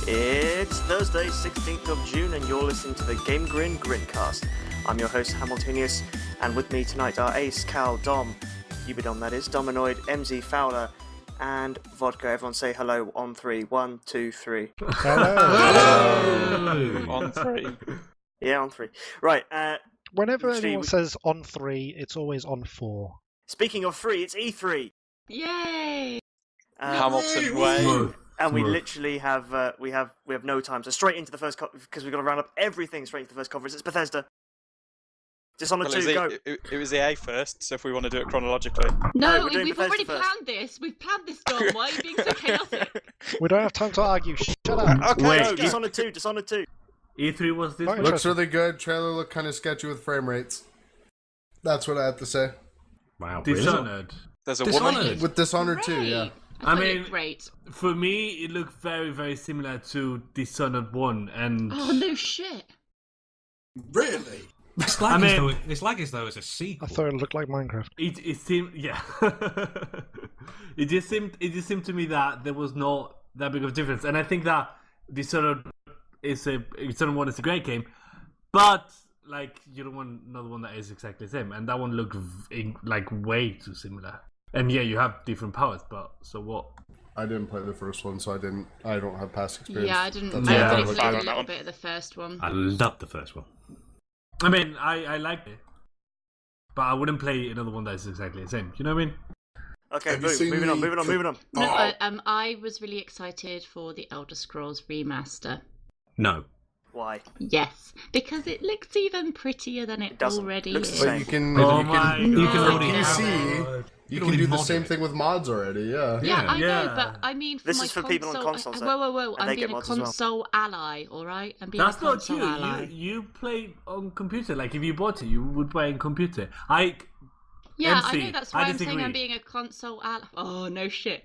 It's Thursday, 16th of June, and you're listening to the GameGrin GrinCast. I'm your host, Hamiltonius, and with me tonight are Ace, Cal, Dom, Ubidom, that is, Dominoid, MZ, Fowler, and Vodka. Everyone say hello on 3. 1, 2, 3. Hello! On 3. Yeah, on 3. Right, Whenever anyone says on 3, it's always on 4. speaking of 3, it's E3! Yay! Hamilton way. And we literally have we have no time, so straight into the first because we've got to round up everything straight into the first conference. It's Bethesda. Dishonored 2, go. It was EA first, so if we want to do it chronologically. No, we're doing we've Bethesda already first. planned this. We've planned this, Dom. Why are you being so chaotic? We don't have time to argue. Shut up. Okay, Wait, no, Dishonored 2, Dishonored 2. E3 was this Right. week? Looks really good. Trailer looked kind of sketchy with frame rates. That's what I have to say. Wow, Dishonored. There's a woman. With Dishonored 2, yeah. I mean- mean, great. For me, it looked very, very similar to Dishonored 1, and... Oh no shit! Really? It's like, I mean- as though it's a sequel. I thought it looked like Minecraft. It seemed... Yeah. it just seemed to me that there was not that big of a difference, and I think that Dishonored 1 is a great game, but... Like, you don't want another one that is exactly the same. And that one looked, like, way too similar. And yeah, you have different powers, but so what? I didn't play the first one, so I don't have past experience. Yeah, I didn't. That's I why only was played a like, little bit of the first one. I loved the first one. I mean, I liked it. But I wouldn't play another one that is exactly the same. You know what I mean? Okay, Have you seen moving on. No, Oh. I was really excited for the Elder Scrolls remaster. No. Why? Yes, because it looks even prettier than it doesn't. already Looks the is. same. But you can, Oh you my can, God. You can already you have see, you can do the same thing with mods already. Yeah. Yeah, I Yeah. know, but I mean, for This my is for people on consoles, Whoa! and I'm they being get a mods as well. console ally, all right? I'm being That's a not console you. ally. You play on computer. Like, if you bought it, you would play on computer. Yeah, MC, I know. That's why I'm saying I'm being a console ally. Oh no, shit!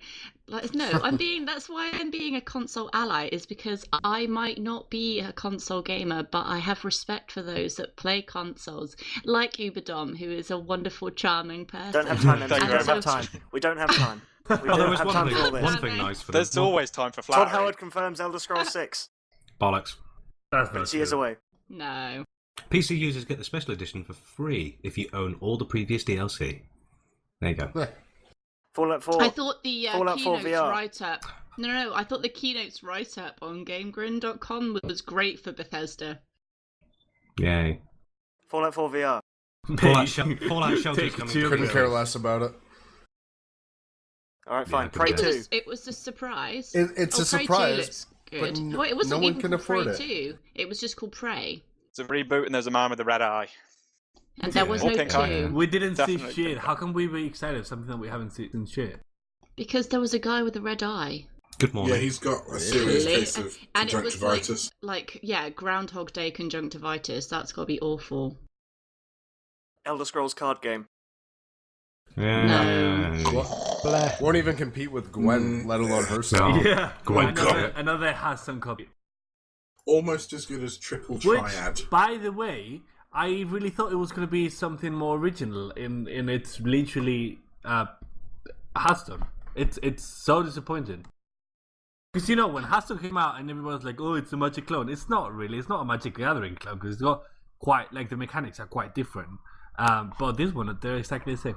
Like, no, That's why I'm being a console ally is because I might not be a console gamer, but I have respect for those that play consoles, like Ubidom, who is a wonderful, charming person. Don't have time, MC. Thank We you don't very have time. We don't have time. We Oh, there don't was have one time thing, for all this. one thing nice for them. There's always time for Todd flattery. Howard confirms Elder Scrolls 6. Bollocks. That's not 6 years true. away. No. PC users get the special edition for free if you own all the previous DLC. There you go. Fallout 4. I thought the Fallout 4 keynotes VR. write-up... No, I thought the keynotes write-up on GameGrin.com was great for Bethesda. Yay. Fallout 4 VR. Fallout Shelter's Take coming. two. Couldn't care less about it. Alright, fine. Yeah, Prey good 2. It was a surprise. It's a Prey 2 surprise, looks but good. Oh, it no wasn't one even can called Prey afford it. 2. It was just called Prey. It's a reboot and there's a man with a red eye. And there was Or no pink eye. 2. We didn't Definitely see shit. think How can we be excited of something that we haven't seen shit? Because there was a guy with a red eye. Good morning. Yeah, he's got a serious Really? case of And it was conjunctivitis. yeah, Groundhog Day conjunctivitis. That's got to be awful. Elder Scrolls card game. Yeah. Bleh. Won't even compete with Gwen, let alone herself. No. Yeah. Gwen Another has some copy. Almost as good as Triple Which, Triad. by the way, I really thought it was going to be something more original in its literally Hearthstone. It's so disappointing. Because, you know, when Hearthstone came out and everyone was like, oh, it's a Magic clone. It's not really. It's not a Magic Gathering clone because it's got quite, like, the mechanics are quite different. But this one, they're exactly the same.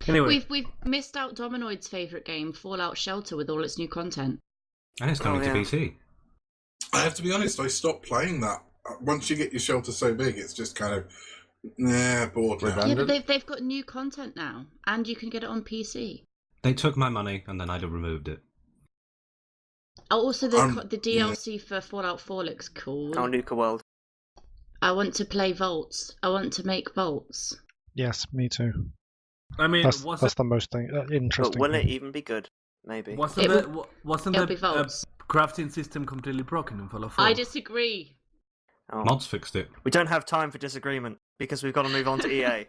Anyway. We've missed out Dominoid's favourite game, Fallout Shelter, with all its new content. And it's coming to PC. I have to be honest, I stopped playing that. Once you get your shelter so big, it's just kind of, bored now. Redundant. Yeah, but they've got new content now, and you can get it on PC. They took my money and then I'd have removed it. Oh, also, the DLC for Fallout 4 looks cool. Oh, Nuka World. I want to play vaults. I want to make vaults. Yes, me too. I mean, That's wasn't the most interesting But will it thing. even be good? Maybe. wasn't it'll be the votes. crafting system completely broken in Fallout 4? I disagree. Oh. Mods fixed it. We don't have time for disagreement because we've got to move on to EA.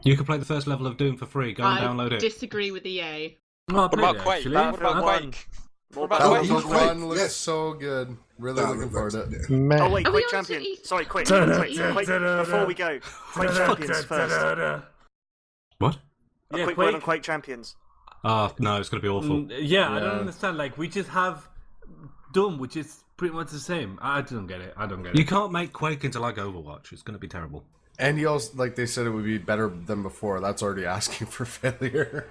You can play the first level of Doom for free. Go and I download it. disagree with EA. Oh, I What played about it, Quake? actually. What about One. Quake? More What That about Quake. was Quake? one looks Yes. so good. Really looking forward to it. Meh. Oh wait, Are we Quake on to Champion. E- Sorry, Quake. Da-da, Quake. Before we go, Quake Champions first. What? A Yeah, quick word on Quake Champions. Oh, no, it's going to be awful. Yeah, I don't Yeah. understand. Like, we just have Doom, which is pretty much the same. I don't get it. You can't make Quake into like Overwatch. It's going to be terrible. And he also, like they said, it would be better than before. That's already asking for failure.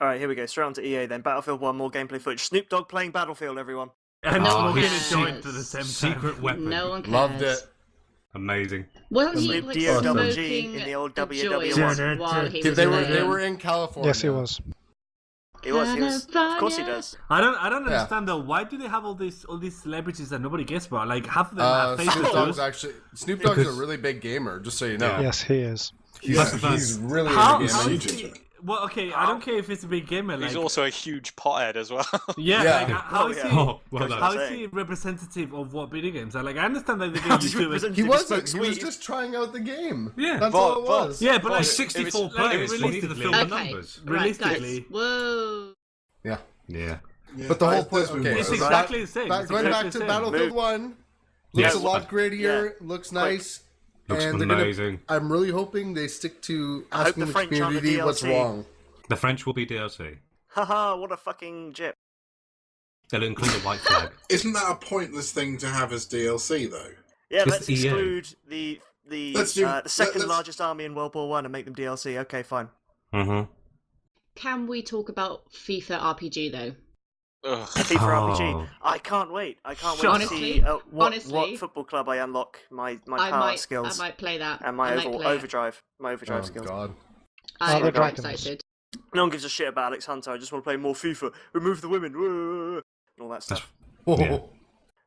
All right, here we go. Straight on to EA then. Battlefield 1, more gameplay footage. Snoop Dogg playing Battlefield, everyone. And No one we're cares. gonna join to the same Secret time. weapon. No one cares. Loved it. Amazing. Wasn't he Snoop like D-O-double-G smoking in the old a WWE joint one. while he They was they were in California. Yes, he was. He was. Of course he does. I don't Yeah. understand though. Why do they have all these celebrities that nobody gets about? Like half of them have faces. Snoop Dogg's a Because- really big gamer. Just so you know. Yes, he is. He's really How, a big how gamer. is he? Well, okay, I don't care if it's a big gamer. Like, He's also a huge pothead as well. yeah. Yeah. Like, how is yeah. he? Oh, well done. How is he representative of what video games are? Like, I understand that the game He's you do it. representing- He wasn't. smokes He was weed. just trying out the game. Yeah. That's But- all it was. Yeah, but like There's 64 like, players. We need to realistically- fill the Okay, numbers. right, Realistically. guys. Whoa. Yeah. Yeah. But the whole point. there's been Okay, It's worse. so exactly the same. Back, It's going exactly back to the same. Battlefield Move. 1, looks Yeah. a lot grittier, looks nice. Looks and they're gonna- amazing. I'm really hoping they stick to I hope asking the the, French aren't the community what's DLC. wrong. The French will be DLC. Haha, what a fucking jip. They'll include a white flag. Isn't that a pointless thing to have as DLC though? Yeah, It's let's EA. exclude the Let's do- second let's- largest army in World War One and make them DLC. Okay, fine. Mm-hmm. Can we talk about FIFA RPG though? Ugh. FIFA Oh. RPG. I can't wait. I can't wait Honestly, to see what honestly, football club I unlock my I power might, skills I might play that. and my I might play it. overdrive Oh skills. God. I'm the very dragons. excited. No one gives a shit about Alex Hunter. I just want to play more FIFA. Remove the women. Whoa, and all that stuff. Yeah.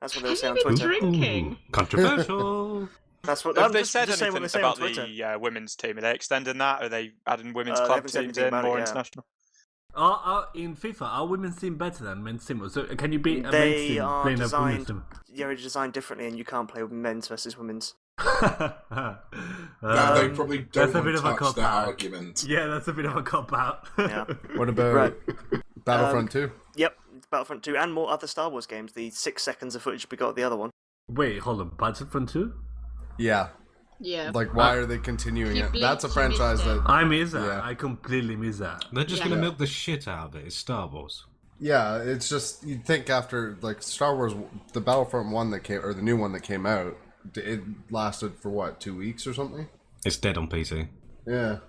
That's what they'll say on Have you been Twitter. drinking? Controversial. That's what Have I'm they just said saying what they anything say on about Twitter. the women's team? Are they extending that? Are they adding women's They club haven't said teams anything in, about it more yet. international? In FIFA, are women's team better than men's team? So can you beat a men's They team are playing a women's designed. team? They're designed differently, and you can't play with men's versus women's. No, they probably don't that's a want bit to of a touch cop that out. argument. Yeah, that's a bit of a cop out. Yeah. What about Right. Battlefront 2? Yep, Battlefront 2 and more other Star Wars games. The 6 seconds of footage we got at the other one. Wait, hold on. Battlefront 2? Yeah. Yeah. Like, why are they continuing You it? blinked, That's a you franchise missed it. that. I miss that. Yeah. I completely miss that. They're just Yeah. going to milk the shit out of it. It's Star Wars. Yeah, it's just you'd think after like Star Wars, the Battlefront one that came or the new one that came out, it lasted for what 2 weeks or something. It's dead on PC. Yeah.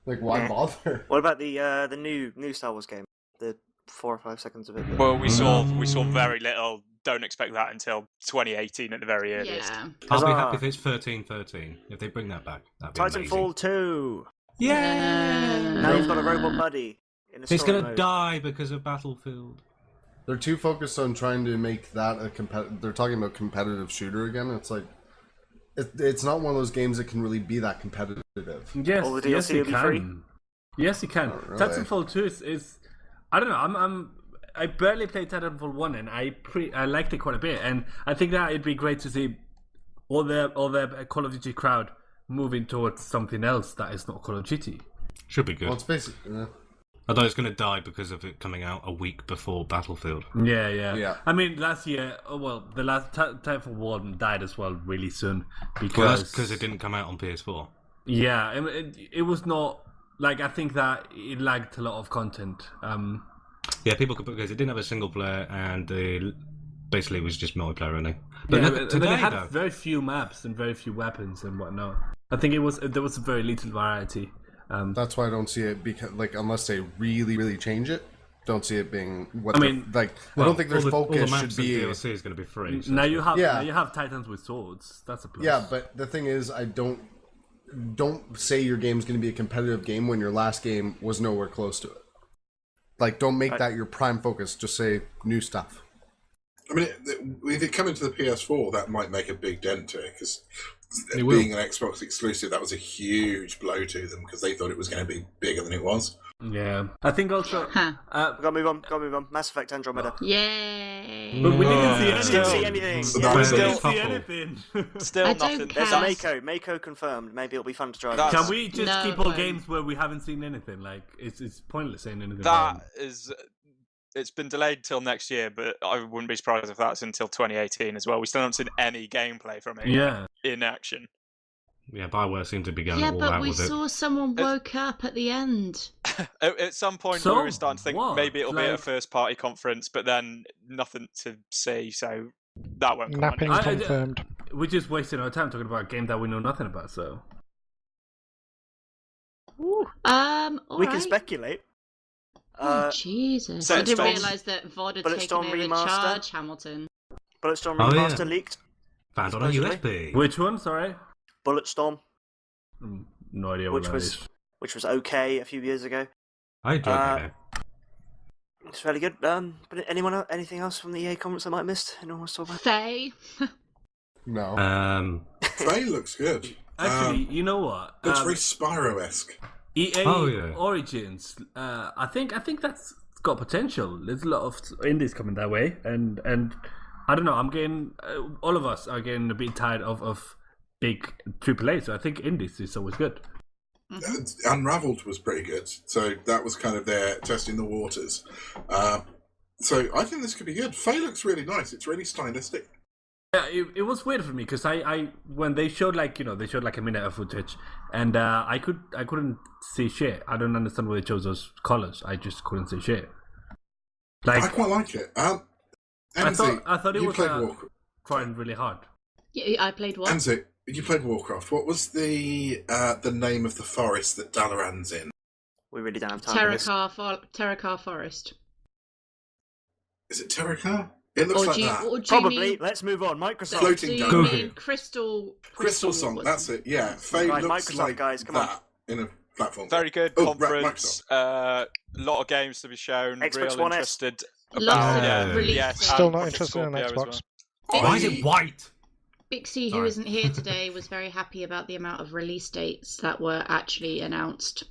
Like, why bother? What about the new Star Wars game? The 4 or 5 seconds of it. Well, we saw very little. Don't expect that until 2018 at the very earliest. Yeah. I'll be Huzzah. happy if it's 1313. If they bring that back, that'd be Titanfall amazing. 2. Yeah. Now you've got a robot buddy in a It's story going to mode. die because of Battlefield. They're too focused on trying to make that a competitive. They're talking about competitive shooter again. It's like it's not one of those games that can really be that competitive. Yes, All the yes, DLC you will be can. free? Yes, you can. Not really. Titanfall 2 is I don't know. I barely played Titanfall 1 and I liked it quite a bit, and I think that it'd be great to see all the Call of Duty crowd moving towards something else that is not Call of Duty. Should be good. Well, it's basically. Although it's going to die because of it coming out a week before Battlefield. Yeah. I mean, last year, the last Titanfall 1 died as well really soon Well, because that's because it didn't come out on PS4. Yeah, I mean, it was not like I think that it lacked a lot of content. Yeah, people could because it didn't have a single player and basically it was just multiplayer only. But Yeah, look, and today, then it had though, very few maps and very few weapons and whatnot. I think there was very little variety. That's why I don't see it because unless they really, really change it, don't see it being what I the- mean, I don't think their all the focus maps should and be. DLC is going to be free. So Now you Yeah. have Titans with swords. That's a plus. Yeah, but the thing is, I don't say your game's going to be a competitive game when your last game was nowhere close to it. Like, don't make that your prime focus. Just say new stuff. I mean, if it come into the PS4, that might make a big dent to it because It will. being an Xbox exclusive, that was a huge blow to them because they thought it was going to be bigger than it was. Yeah, I think also. Huh. Gotta move on. Mass Effect Andromeda. Yay. But we didn't see Still see anything. anything. So Yeah, that was We a didn't see couple. anything. Still I don't nothing. care. There's a Yes. Mako confirmed. Maybe it'll be fun to try. That's- Can we just No, keep all no. games where we haven't seen anything? Like it's pointless saying anything. That is. It's been delayed till next year, but I wouldn't be surprised if that's until 2018 as well. We still haven't seen any gameplay from it Yeah. in action. Bioware seemed to be going Yeah, all but out we with it. saw someone woke up at the end. At some point, So we were starting to think what? maybe it'll be at a Like- first-party conference, but then nothing to see, so that won't come on. Napping confirmed. We're just wasting our time talking about a game that we know nothing about. So We Alright. can speculate. Oh, Jesus. so I didn't Bulletstorm- realise that VOD had Bulletstorm taken over remaster? charge, Hamilton. Bulletstorm Oh, yeah. Remaster leaked. Found on a supposedly. USB. which one? Sorry, Bulletstorm, no idea which what that was is. okay a few years ago. I enjoyed it. It's fairly good. But anything else from the EA conference I might have missed? Anyone wants to talk about? Faye. No. Faye looks good. Actually, you know what? Looks very Spyro-esque. EA Oh, yeah. Origins. I think that's got potential. There's a lot of indies coming that way, and I don't know. I'm getting all of us are getting a bit tired of big AAA. So I think indies is always good. Unraveled was pretty good, so that was kind of their testing the waters. So I think this could be good. Faye looks really nice. It's really stylistic. Yeah, it was weird for me because I when they showed like a minute of footage, and I couldn't see shit. I don't understand why they chose those colors. I just couldn't see shit. Like I quite like it. I thought it you was played Warcraft. trying really hard. Yeah, I played what? Enzo, you played Warcraft. What was the name of the forest that Dalaran's in? We really don't have time for this. Terracar Forest. Is it Terracar? It looks like that. Or do you Probably. mean, Let's move on. Microsoft. Floating do you down. mean Crystal Song. was That's it. Yeah, Faye Right, looks Microsoft, like guys, come on. that in a platform. Very good Oh, right, conference. A lot of games to be shown. Xbox Real One S. interested Lots about of releases. yes, Still and not Project interested in Scorpio as Xbox. well. Why is it white? Bixie, who Sorry. isn't here today, was very happy about the amount of release dates that were actually announced.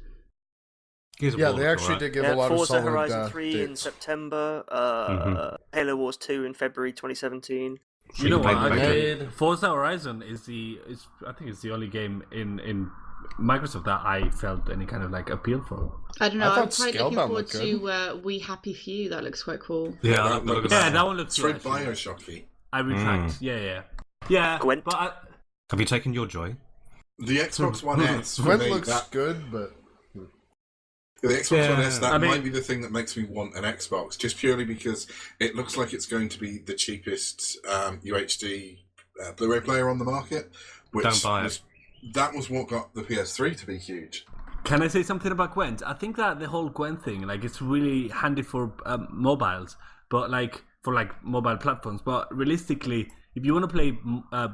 Gears of Yeah, War they looks actually alright. did give Yeah, a lot of Forza solid Horizon 3 in dates. September. Halo Wars 2 in February 2017. You know what? Free-to-play Actually, made. Forza Horizon I think it's the only game in Microsoft that I felt any kind of like appeal for. I don't know. I I'm thought quite looking Scalebound forward looked to We Happy Few. That looks quite cool. Yeah, that I'll have to look at Yeah, that. that one looks It's very good. actually. Bioshocky. I retract. Yeah. Gwent. But Have you taken your joy? The Xbox One S. Gwent made looks that- good, but The Xbox One S, that I mean- might be the thing that makes me want an Xbox, just purely because it looks like it's going to be the cheapest UHD Blu-ray player on the market. Which Don't buy it. that was what got the PS3 to be huge. can I say something about Gwent? I think that the whole Gwent thing, like, it's really handy for mobiles, but like for like mobile platforms. But realistically, if you want to play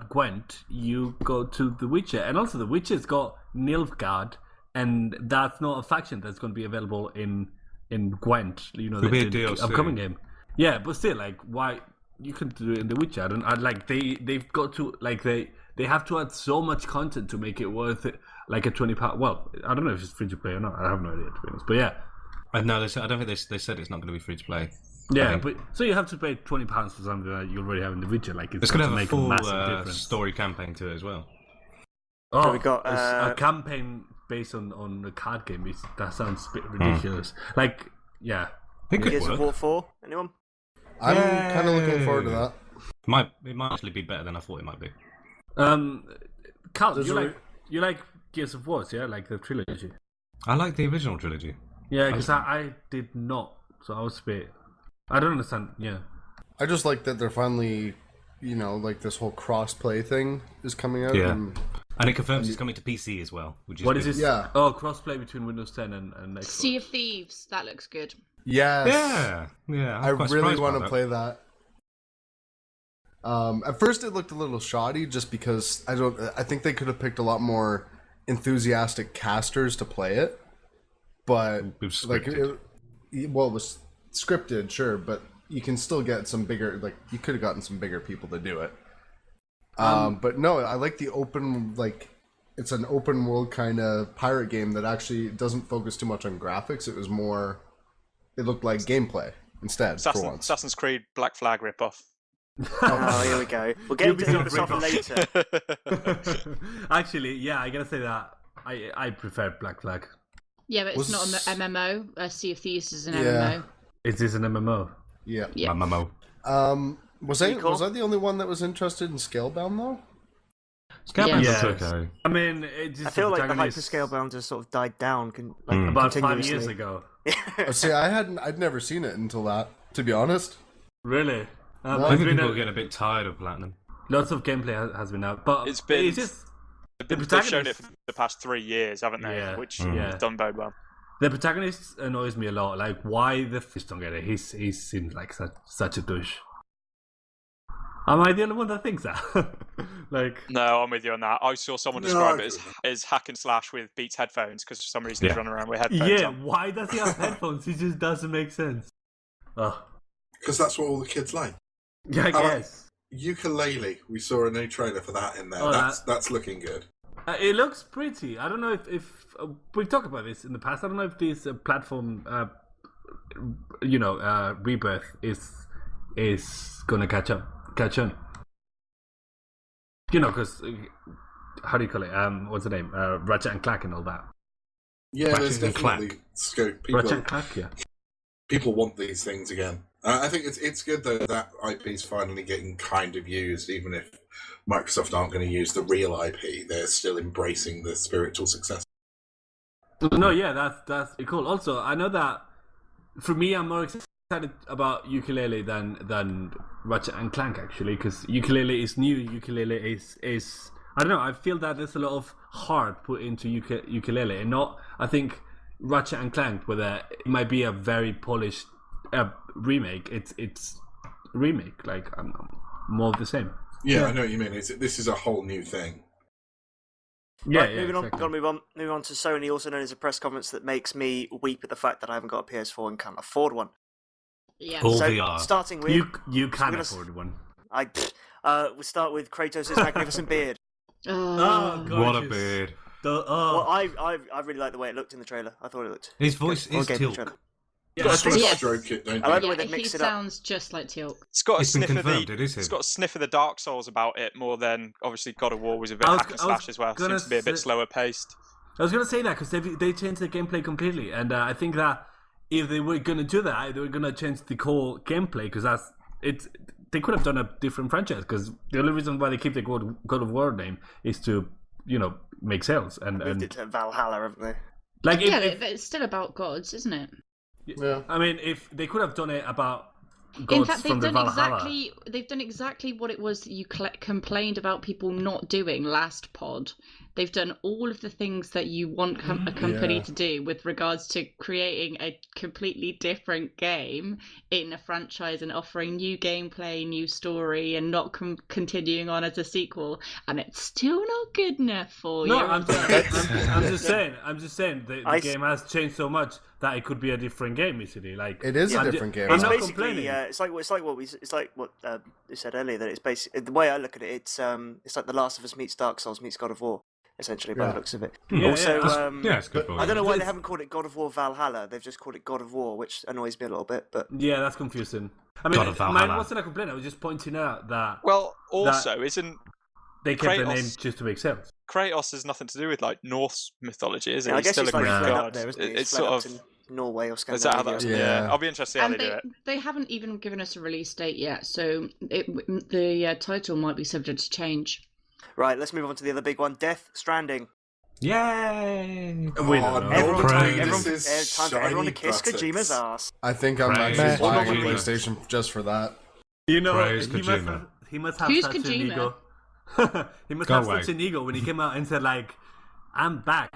Gwent, you go to The Witcher, and also The Witcher's got Nilfgaard, and that's not a faction that's going to be available in Gwent. You know, It'll be a the DLC. upcoming game. Yeah, but still, like, why you can do it in The Witcher? I like they've got to like they have to add so much content to make it worth it. Like a £20. Well, I don't know if it's free to play or not. I have no idea, to be honest. But yeah, No, I don't think they said it's not going to be free to play. yeah. I But so you have to pay £20 for something that you already have in The Witcher. Like It's going to have a make full massive difference. story campaign to it as well. Oh, we got, a campaign based on a card game. That sounds a bit ridiculous. Like, yeah. It could Gears of work. War 4. Anyone? I'm kind of looking forward to that. It might actually be better than I thought it might be. Carl, There's you like Gears of War, yeah? Like the trilogy. I like the original trilogy. Yeah, because I did not. So I was a bit... I don't understand, yeah. I just like that they're finally, like this whole cross-play thing is coming out. Yeah. And And it confirms it's coming to PC as well. Which is What good. is this? Yeah. Oh, crossplay between Windows 10 and Xbox. Sea of Thieves. That looks good. yes. Yeah. I I'm quite really surprised want by to that. play that. At first, it looked a little shoddy, just because I think they could have picked a lot more enthusiastic casters to play it. But It was like, scripted. it was scripted, sure, but you can still get some bigger. Like, you could have gotten some bigger people to do it. But no, I like the open, like, it's an open world kind of pirate game that actually doesn't focus too much on graphics. It was more, it looked like gameplay instead for once. Assassin's Creed Black Flag ripoff. Oh, here we go. We'll get into Ubisoft Ubisoft later. Actually, yeah, I gotta say that I prefer Black Flag. Yeah, but it's Was- not an MMO. Sea of Thieves is an Yeah. MMO. Is this an MMO? Yeah. Yeah. MMO. Was I Cool. the only one that was interested in Scalebound though? Scalebound Yes. looks okay. I mean, it just I feel like the protagonist- hyperscale bound has sort of died down. about 5 continuously. years ago. See, I'd never seen it until that, to be honest. Really? Well, I there's think been people are getting a bit tired of Platinum. lots of gameplay has been out, but It's been- it's just the They've shown it protagonist. for the past 3 years, haven't they? Yeah. Which Yeah. has done very well. The protagonist annoys me a lot. Like, why the fish don't get it? He seems like such a douche. Am I the only one that thinks that? Like, No, I'm with you on that. I saw someone No, describe I it agree. as hack and slash with Beats headphones because for some reason he's Yeah. running around with headphones yeah, on. why does he have headphones? It just doesn't make sense. Oh, Because that's what all the kids like. yeah, I How about- guess. Ukulele. We saw a new trailer for that in there. Oh, That's looking good. It looks pretty. I don't know if we've talked about this in the past. I don't know if this platform, rebirth is gonna catch on. You know, because how do you call it? What's the name? Ratchet and Clank and all that. Yeah, there's Ratchet and definitely Clank. scope. Ratchet and Clank, yeah. People want these things again. I think it's good though that IP's finally getting kind of used, even if Microsoft aren't going to use the real IP. They're still embracing the spiritual success. No, yeah, that's cool. Also, I know that for me, I'm more excited about ukulele than Ratchet and Clank actually, because ukulele is new. Ukulele is I don't know. I feel that there's a lot of heart put into ukulele, and not. I think Ratchet and Clank, whether it might be a very polished remake, it's remake. Like more of the same. Yeah, I know what you mean. This is a whole new thing. Yeah, Right, yeah. moving on. Exactly. Got to move on. Moving on to Sony, also known as a press conference that makes me weep at the fact that I haven't got a PS4 and can't afford one. Yeah. All So VR. starting with You can gonna afford one. we'll start with Kratos' magnificent beard. Oh, God. What a beard. Well, I really like the way it looked in the trailer. I thought it looked. His voice good. Or is game in the Tilk. trailer. Yeah, Got I to think sort of Yes. stroke it, don't I you? like the way Yeah, they mix he it up. sounds just like Teal'c. It's got a It's been sniff of confirmed, the. it is him. It's got a sniff of the Dark Souls about it more than obviously God of War was a bit I was- hack and I was slash as well. gonna Seems to be a bit say- slower paced. I was gonna say that because they changed the gameplay completely, and I think that if they were gonna do that, they were gonna change the core gameplay because that's it. They could have done a different franchise because the only reason why they keep the God of War name is to make sales Moved it and to Valhalla, haven't they? like Yeah, if, but it's still about gods, isn't it? Yeah. I mean if they could have done it about In gods fact, from they've the done Valhalla. exactly what it was that you complained about people not doing last pod. They've done all of the things that you want a company Yeah. to do with regards to creating a completely different game in a franchise and offering new gameplay, new story, and not continuing on as a sequel. And it's still not good enough for No, you. I'm just saying. I'm just saying the game has changed so much that it could be a different game. Easily, like It is Yeah, a different game. I'm It's not basically complaining. it's like what you said earlier, that it's basically the way I look at it. It's like The Last of Us meets Dark Souls meets God of War, essentially by the looks of it. Yeah, also, yeah. Yeah, it's good. I don't know point. why they haven't called it God of War Valhalla. They've just called it God of War, which annoys me a little bit. But Yeah, that's confusing. I mean, God of Valhalla. mine wasn't a complaint. I was just pointing out that Well, also, isn't they kept the Kratos- name just to make sales. Kratos has nothing to do with like Norse mythology, is it? yeah, I He's guess still he's a like Greek fled god. up there, isn't he? It's He's sort fled of. up to Norway or Is that how Scandinavia. or that? something. Yeah. Yeah. I'll be interested to see how And they do it. they haven't even given us a release date yet, so the title might be subject to change. Right, let's move on to the other big one, Death Stranding. Yay! Oh, We don't know. no, Everyone, Praise. this is time for everyone to shiny kiss buttocks. Kojima's ass. I think I'm Praise actually buying a Kojima. PlayStation just for that. You know, Praise he Kojima. must have Who's such an Kojima? ego. He must Go have away. such an ego when he came out and said like, "I'm back."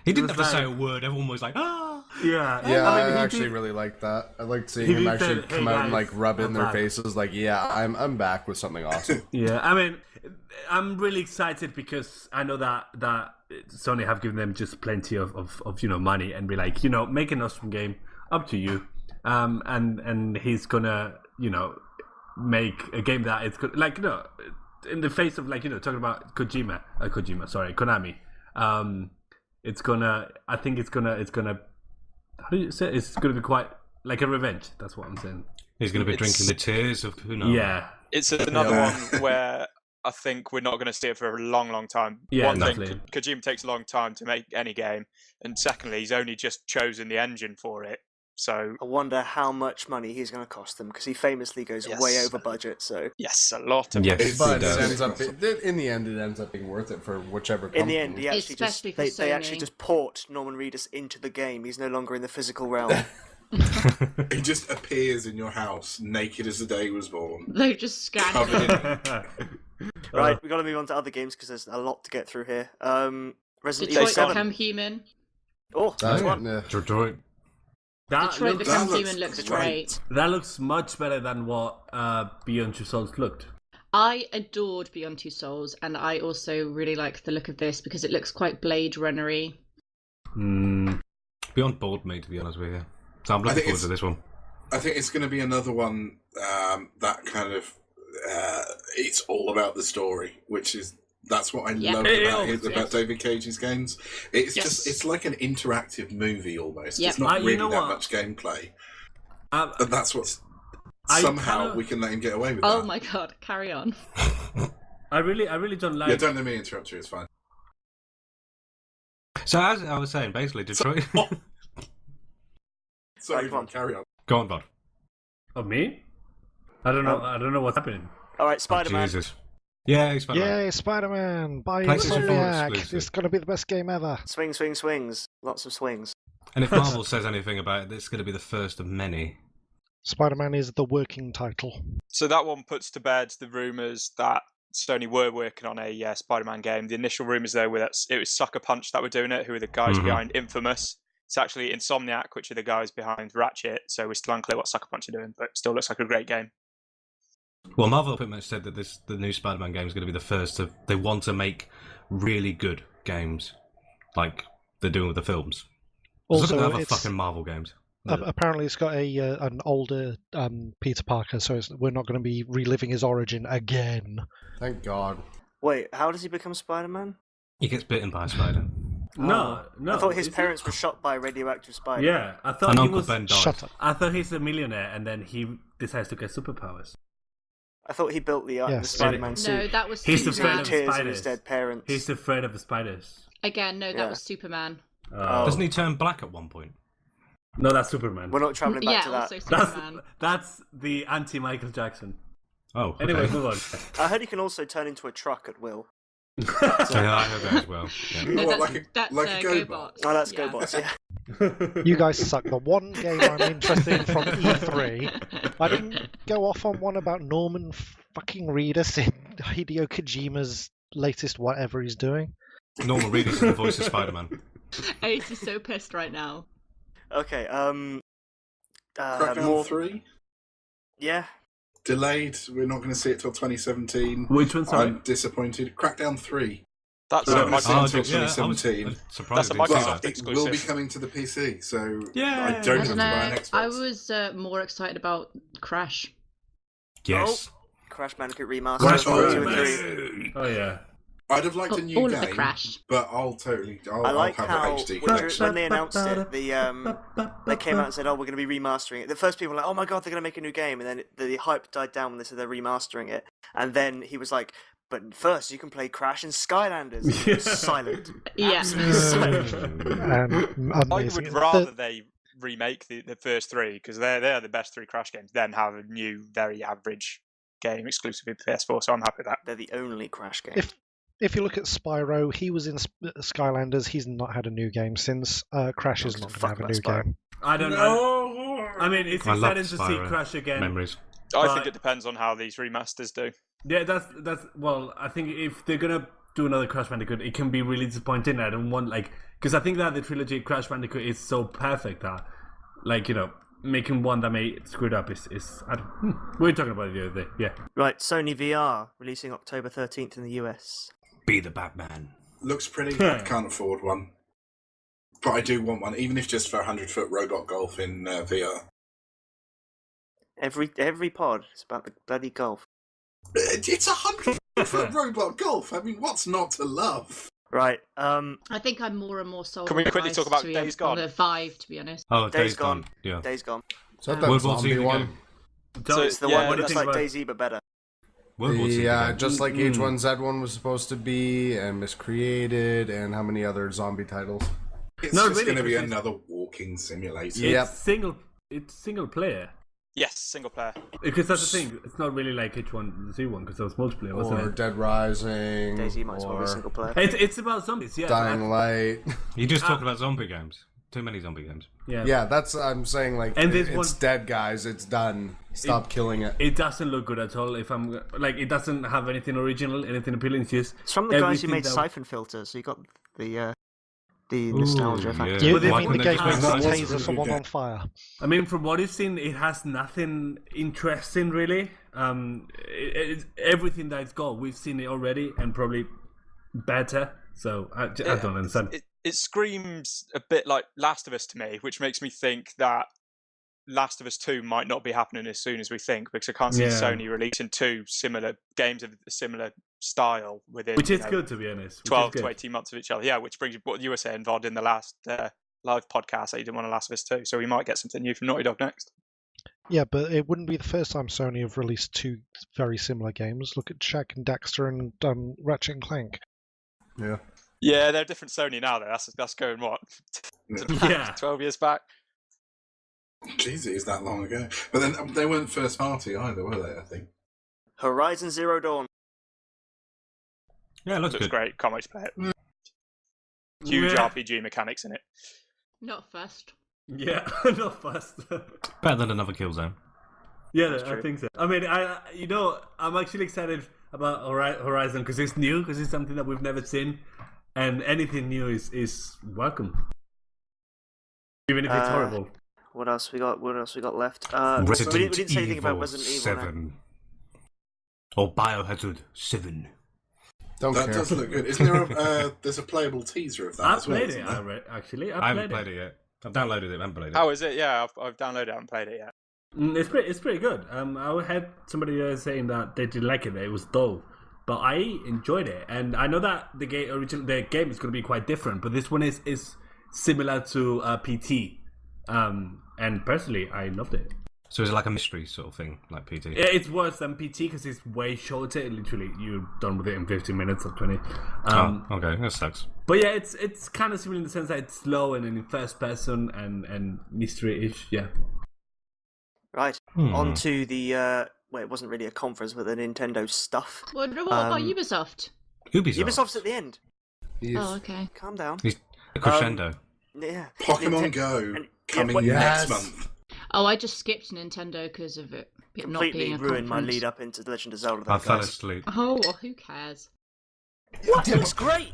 He didn't was have to say a like- word. Everyone was like, ah! Yeah, Yeah, I mean, he actually did- really like that. I like seeing He him did actually say, come "Hey, out and guys, like rub in I'm their back." faces. Like, yeah, I'm back with something awesome. Yeah, I mean, I'm really excited because I know that Sony have given them just plenty of money and be like, make an awesome game, up to you. And he's gonna make a game that it's good, like in the face of talking about Konami. It's gonna. I think it's gonna. How do you say it? It's gonna be quite like a revenge. That's what I'm saying. He's going to be It's- drinking the tears of who knows. Yeah. It's another Yeah. one where I think we're not going to see it for a long, long time. Yeah, One thing, definitely. Kojima takes a long time to make any game, and secondly, he's only just chosen the engine for it So I wonder how much money he's going to cost them, because he famously goes way over budget. So yes, a lot of Yes. money. But It it does. ends up in the end, it ends up being worth it for whichever company. in the end, he actually Especially for they actually Sony. just port Norman Reedus into the game. He's no longer in the physical realm. He just appears in your house, naked as the day he was born. They just scan Covered him. in Right, we've got to move on to other games because there's a lot to get through here. Resident Evil Detroit 7. Become Human. Oh, that's one. Detroit. Detroit Become looks- Human looks Detroit. great. That looks much better than what Beyond Two Souls looked. I adored Beyond Two Souls, and I also really like the look of this because it looks quite Blade Runner-y. Beyond bored me, to be honest with you. So I'm I looking think forward to this one. I think it's going to be another one that kind of it's all about the story, that's what I love about David Cage's games. It's just it's like an interactive movie almost. Yep. It's not really that what? much gameplay, and that's what somehow we can let him get away with. Oh that. my god, carry on. I really don't like. Yeah, don't let me interrupt you. It's fine. So as I was saying, basically Detroit. Sorry, come on. carry on. Go on, Bod. Of me? I don't know. I don't know what's happening. All right, Oh, Spider-Man. Jesus. Yeah, he's fine. Yay, Spider-Man! By PlayStation 4 Insomniac! exclusive. This is going to be the best game ever. Swing, swing, swings. Lots of swings. And if Marvel says anything about it, it's going to be the first of many. Spider-Man is the working title. So that one puts to bed the rumours that Sony were working on a Spider-Man game. The initial rumours there were that it was Sucker Punch that were doing it, who are the guys behind Infamous. It's actually Insomniac, which are the guys behind Ratchet, so we're still unclear what Sucker Punch are doing, but still looks like a great game. Well, Marvel pretty much said that the new Spider-Man game is going to be the first of. They want to make really good games, like they're doing with the films. Also, Doesn't have it's, fucking Marvel games. apparently it's got an older Peter Parker, so we're not going to be reliving his origin again. Thank God. Wait, how does he become Spider-Man? He gets bitten by a spider. No. I thought his is parents were shot by a radioactive spider. Yeah, I thought And he Uncle was. Ben died. Shut up. I thought he's a millionaire, and then he decides to get superpowers. I thought he built the Yes. Spider-Man No, suit. that was He's Superman. afraid of Tears of spiders. his dead parents. He's afraid of the spiders. Again, no, that Yeah. was Superman. Doesn't he turn black at one point? No, that's Superman. We're not travelling back Yeah, to that. also Superman. That's the anti-Michael Jackson. Oh, okay. Anyway, move on. I heard he can also turn into a truck at will. So yeah, I heard that as well. Yeah. No, What, that's like a GoBot? GoBot. Oh, that's Yeah. GoBots, yeah. You guys suck. The one game I'm interested in from E3, I didn't go off on one about Norman fucking Reedus in Hideo Kojima's latest whatever he's doing. Norman Reedus is the voice of Spider-Man. Ace is so pissed right now. Okay, Crackdown more... 3? Yeah. Delayed. We're not going to see it till 2017. Which one, sorry? I'm disappointed. Crackdown 3. That's Oh, a it's Microsoft. until yeah, I was 2017. That's surprised. a I didn't see Microsoft that. It exclusive. will be coming to the PC, so Yeah. I don't I have don't to buy an know. Xbox. I was more excited about Crash. Yes. Crash Bandicoot Remaster. Crash 2 and Bandicoot. 3. Oh yeah. I'd have liked a new All game, of the Crash. but I'll I like have how the HD when collection. they announced it, they came out and said, "Oh, we're going to be remastering it." The first people were like, "Oh my god, they're going to make a new game," and then the hype died down when they said they're remastering it. And then he was like, "But first, you can play Crash and Skylanders." And it was silent. Yeah. Absolutely silent. I Amazing. would rather they remake the first three, because they're the best three Crash games, than have a new, very average game exclusively for PS4, so I'm happy with that. They're the only Crash game. If you look at Spyro, he was in Skylanders. He's not had a new game since. Crash is not going to have a new game. I don't know. I mean, it's I love exciting to see Spyro. Crash again. Memories. I But- think it depends on how these remasters do. Yeah, that's well. I think if they're gonna do another Crash Bandicoot, it can be really disappointing. I don't want because I think that the trilogy Crash Bandicoot is so perfect that making one that may screw it up is I don't, we were talking about it the other day. Yeah. Right, Sony VR releasing October 13th in the US. Be the Batman. Looks pretty. I can't afford one, but I do want one, even if just for 100-foot robot golf in VR. Every pod is about the bloody golf. It's 100-foot robot golf. I mean, what's not to love? Right, I think I'm more and more sold. Can we on quickly Vice talk about to be Days on Gone? the Vive, to be honest. Oh, Days Days Gone. Gone. Yeah. Days Gone. Is that that World War Z zombie one? game. So It's the yeah, one what do you that's think like about- DayZ but better. World War Z Yeah, game. just like H1Z1 was supposed to be, and Miscreated, and how many other zombie titles? It's No, just really, going to be 'cause it's- another walking simulator. Yep. It's single it's single player. Yes, single player. Because that's the thing. It's not really like H1Z1 because that was multiplayer, wasn't Or it? Dead Rising. Daisy might as well be or single player. It's about zombies, yeah. Dying Light. You just talked about zombie games. Too many zombie games. Yeah. Yeah, that's I'm saying. Like, And this it's one- dead, guys. It's done. Stop killing it. It doesn't look good at all. If I'm like, it doesn't have anything original, anything appealing. It's just It's from the guys who everything made that- Siphon Filter, so you got the nostalgia factor. yeah. You But mean then the game when makes they- a That was a taser really someone good on fire? I mean, from what you've seen, it has nothing interesting really. Everything that it's got, we've seen it already, and probably better. So I don't understand. It screams a bit like Last of Us to me, which makes me think that Last of Us 2 might not be happening as soon as we think, because I can't see Yeah. Sony releasing two similar games of a similar style within Which is 12 good, to be honest. to 18 months of each other. Yeah, which brings you what you were saying, Vod, in the last live podcast that you didn't want a Last of Us 2, so we might get something new from Naughty Dog next. Yeah, but it wouldn't be the first time Sony have released two very similar games. Look at Jack and Daxter and Ratchet and Clank. Yeah. Yeah, they're different Sony now, though. That's going, what, Yeah. 12 years back? Jeez, it is that long ago. But then they weren't first party either, were they? I think. Horizon Zero Dawn. Yeah, it looks Looks good. great. Can't wait to play it. Huge Yeah. RPG mechanics in it. Not first. Yeah, not fast. Better than another Killzone. Yeah, That's I true. think so. I mean, I'm actually excited about Horizon because it's new, because it's something that we've never seen, and anything new is welcome, even if it's horrible. What else we got? What else we got left? Resident we didn't say anything about Evil Resident Evil. 7. Or Biohazard 7. Don't That care. does look good. Isn't there there's a playable teaser of that I as well? played isn't it. there? Actually, I haven't played it yet. I've downloaded it, I haven't played it. How is it? Yeah, I've downloaded it. I haven't played it yet. It's pretty good. I had somebody saying that they didn't like it. That it was dull, but I enjoyed it, and I know that the game is going to be quite different, but this one is similar to PT. And personally, I loved it. So is it like a mystery sort of thing, like PT? It's worse than PT because it's way shorter. Literally, you're done with it in 15 minutes or 20. Oh, okay, that sucks. But yeah, it's kind of similar in the sense that it's slow and in first person and mystery-ish. Yeah. Right. On to the well, it wasn't really a conference, but the Nintendo stuff. What about Ubisoft? Ubisoft's at the end. Oh, okay. Calm down. He's a crescendo. Yeah. Pokemon Ninten- Go and- coming what- Yes. next month. Oh, I just skipped Nintendo because of it not completely being a ruined my conference. lead up into The Legend of Zelda. I Though, fell guys. asleep. Oh, well, who cares? What? It was great.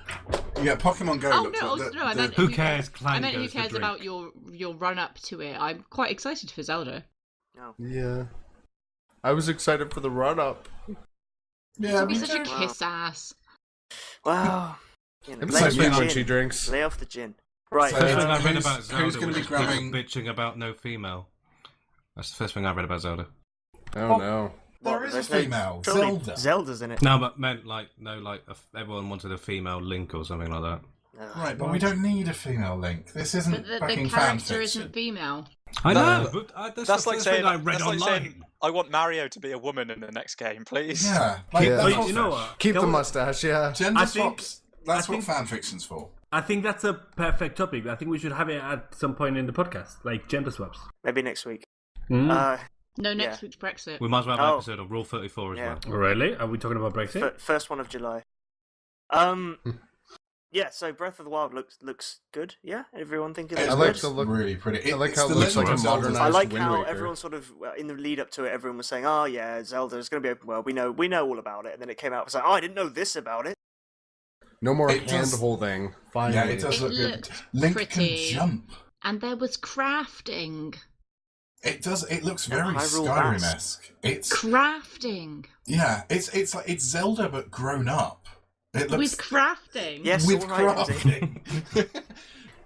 Yeah, Pokemon Go Oh looks no, like I meant Who cares? I Clan meant who goes to cares drink. about your run up to it. I'm quite excited for Zelda. No. Yeah. I was excited for the run up. Yeah, It'll be me such a too. kiss ass. Wow. You know, It's lay like off the energy gin. drinks. Lay off the gin. Right. So- First thing I read who's- about who's Zelda gonna was be just people grabbing- bitching about no female. That's the first thing I read about Zelda. Oh no. There is a there's no- female, surely Zelda. Zelda's in it. No, but meant like everyone wanted a female Link or something like that. Right, but we don't need a female Link. This isn't But the fucking fan character fiction. isn't female. I No. know, but that's That's the like first saying thing I read that's like online. saying I want Mario to be a woman in the next game, please. Yeah, like Yeah. that's Wait, what, you know what? Keep Can the we- mustache, yeah. gender I think- swaps. That's I what think- fan fiction's for. I think that's a perfect topic. I think we should have it at some point in the podcast, like gender swaps. Maybe next week. Mm. No, next Yeah. week's Brexit. We might as well have an Oh. episode of Rule 34 as Yeah. well. Really? Are we talking about Brexit? First one of July. Yeah. So Breath of the Wild looks good. Yeah. Everyone think it It's looks like good. the look- really pretty. I like It's how it the looks like Legend a of Zelda. modernized I like Wind how Waker. everyone sort of in the lead up to it, everyone was saying, "Oh yeah, Zelda is going to be open world. We know all about it." And then it came out, it was like, "Oh, I didn't know this about it." No more It hand does- holding. Finally. Yeah, it does It look good. looked Link pretty. can jump. And there was crafting. It does. It looks Yeah, very Hyrule Skyrim-esque. It's Crafting. yeah. It's like it's Zelda but grown up. It looks With crafting. Yes, with all right, crafting. Guys,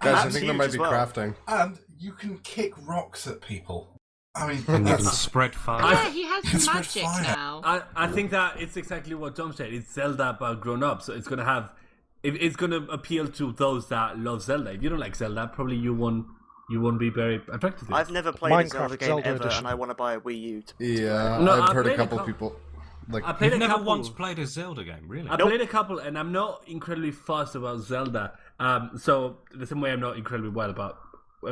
I That's think there huge might as be well. crafting. And you can kick rocks at people. I mean, And you can that's, spread fire. Yeah, he has It's magic with fire. now. I think that it's exactly what Tom said. It's Zelda but grown up, so it's gonna have. It's gonna appeal to those that love Zelda. If you don't like Zelda, probably you won't be very attracted to it. I've never played a Minecraft Zelda game Zelda ever, edition. and I want to buy a Wii U. Yeah, No, I've I heard a played a couple couple- people like I played You've a never couple. once played a Zelda game, really? I played a couple, and I'm not incredibly fussed about Zelda. So the same way I'm not incredibly wild about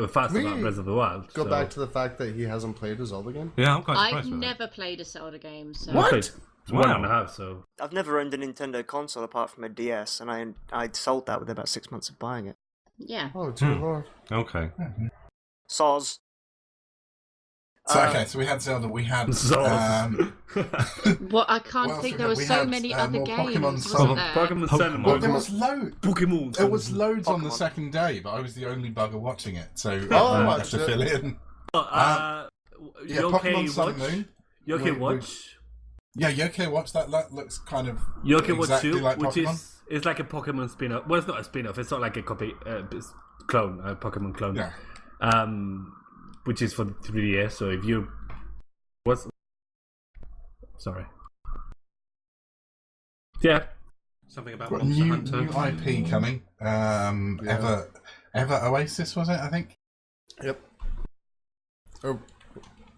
fast Can about we Breath of the Wild. Go so. back to the fact that he hasn't played a Zelda game. Yeah, I'm quite I've surprised with that. never played a Zelda game, so I played Wow. 1.5, so... I've never owned a Nintendo console apart from a DS, and I sold that with about 6 months of buying it. yeah. Oh, dear lord. Okay. Soz. So okay, so we had Zelda. We had Well, I can't Well, think so there were we so had, many more other Pokemon games, Sun. wasn't there? Pokemon Sun and well, there Pokemon. was Pokemon. There was loads on the Pokemon. second day, but I was the only bugger watching it, so Oh, I I had to watched fill it. in. Yeah, Pokemon Sun and Moon. You okay, We- watch? Yeah, Yokai Watch. That looks kind of Yokai Watch exactly 2, like which Pokemon. is like a Pokemon spin-off. Well, it's not a spin-off. It's not like a copy, it's clone, a Pokemon clone. Yeah. Which is for the 3DS. So if you, sorry. Yeah. Something about Got Monster new Hunter. IP coming. Ever Oasis was it? I think. Yep. Oh,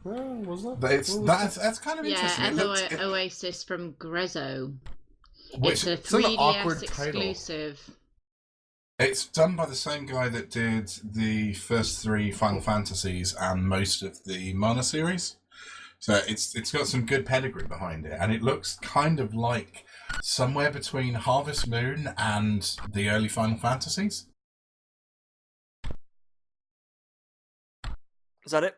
was that? But that's kind of Yeah, interesting. and It looks- it- Oasis from Grezzo. which- It's a it's an 3DS awkward title. exclusive. It's done by the same guy that did the first 3 Final Fantasies and most of the Mana series. So it's got some good pedigree behind it, and it looks kind of like somewhere between Harvest Moon and the early Final Fantasies. Is that it?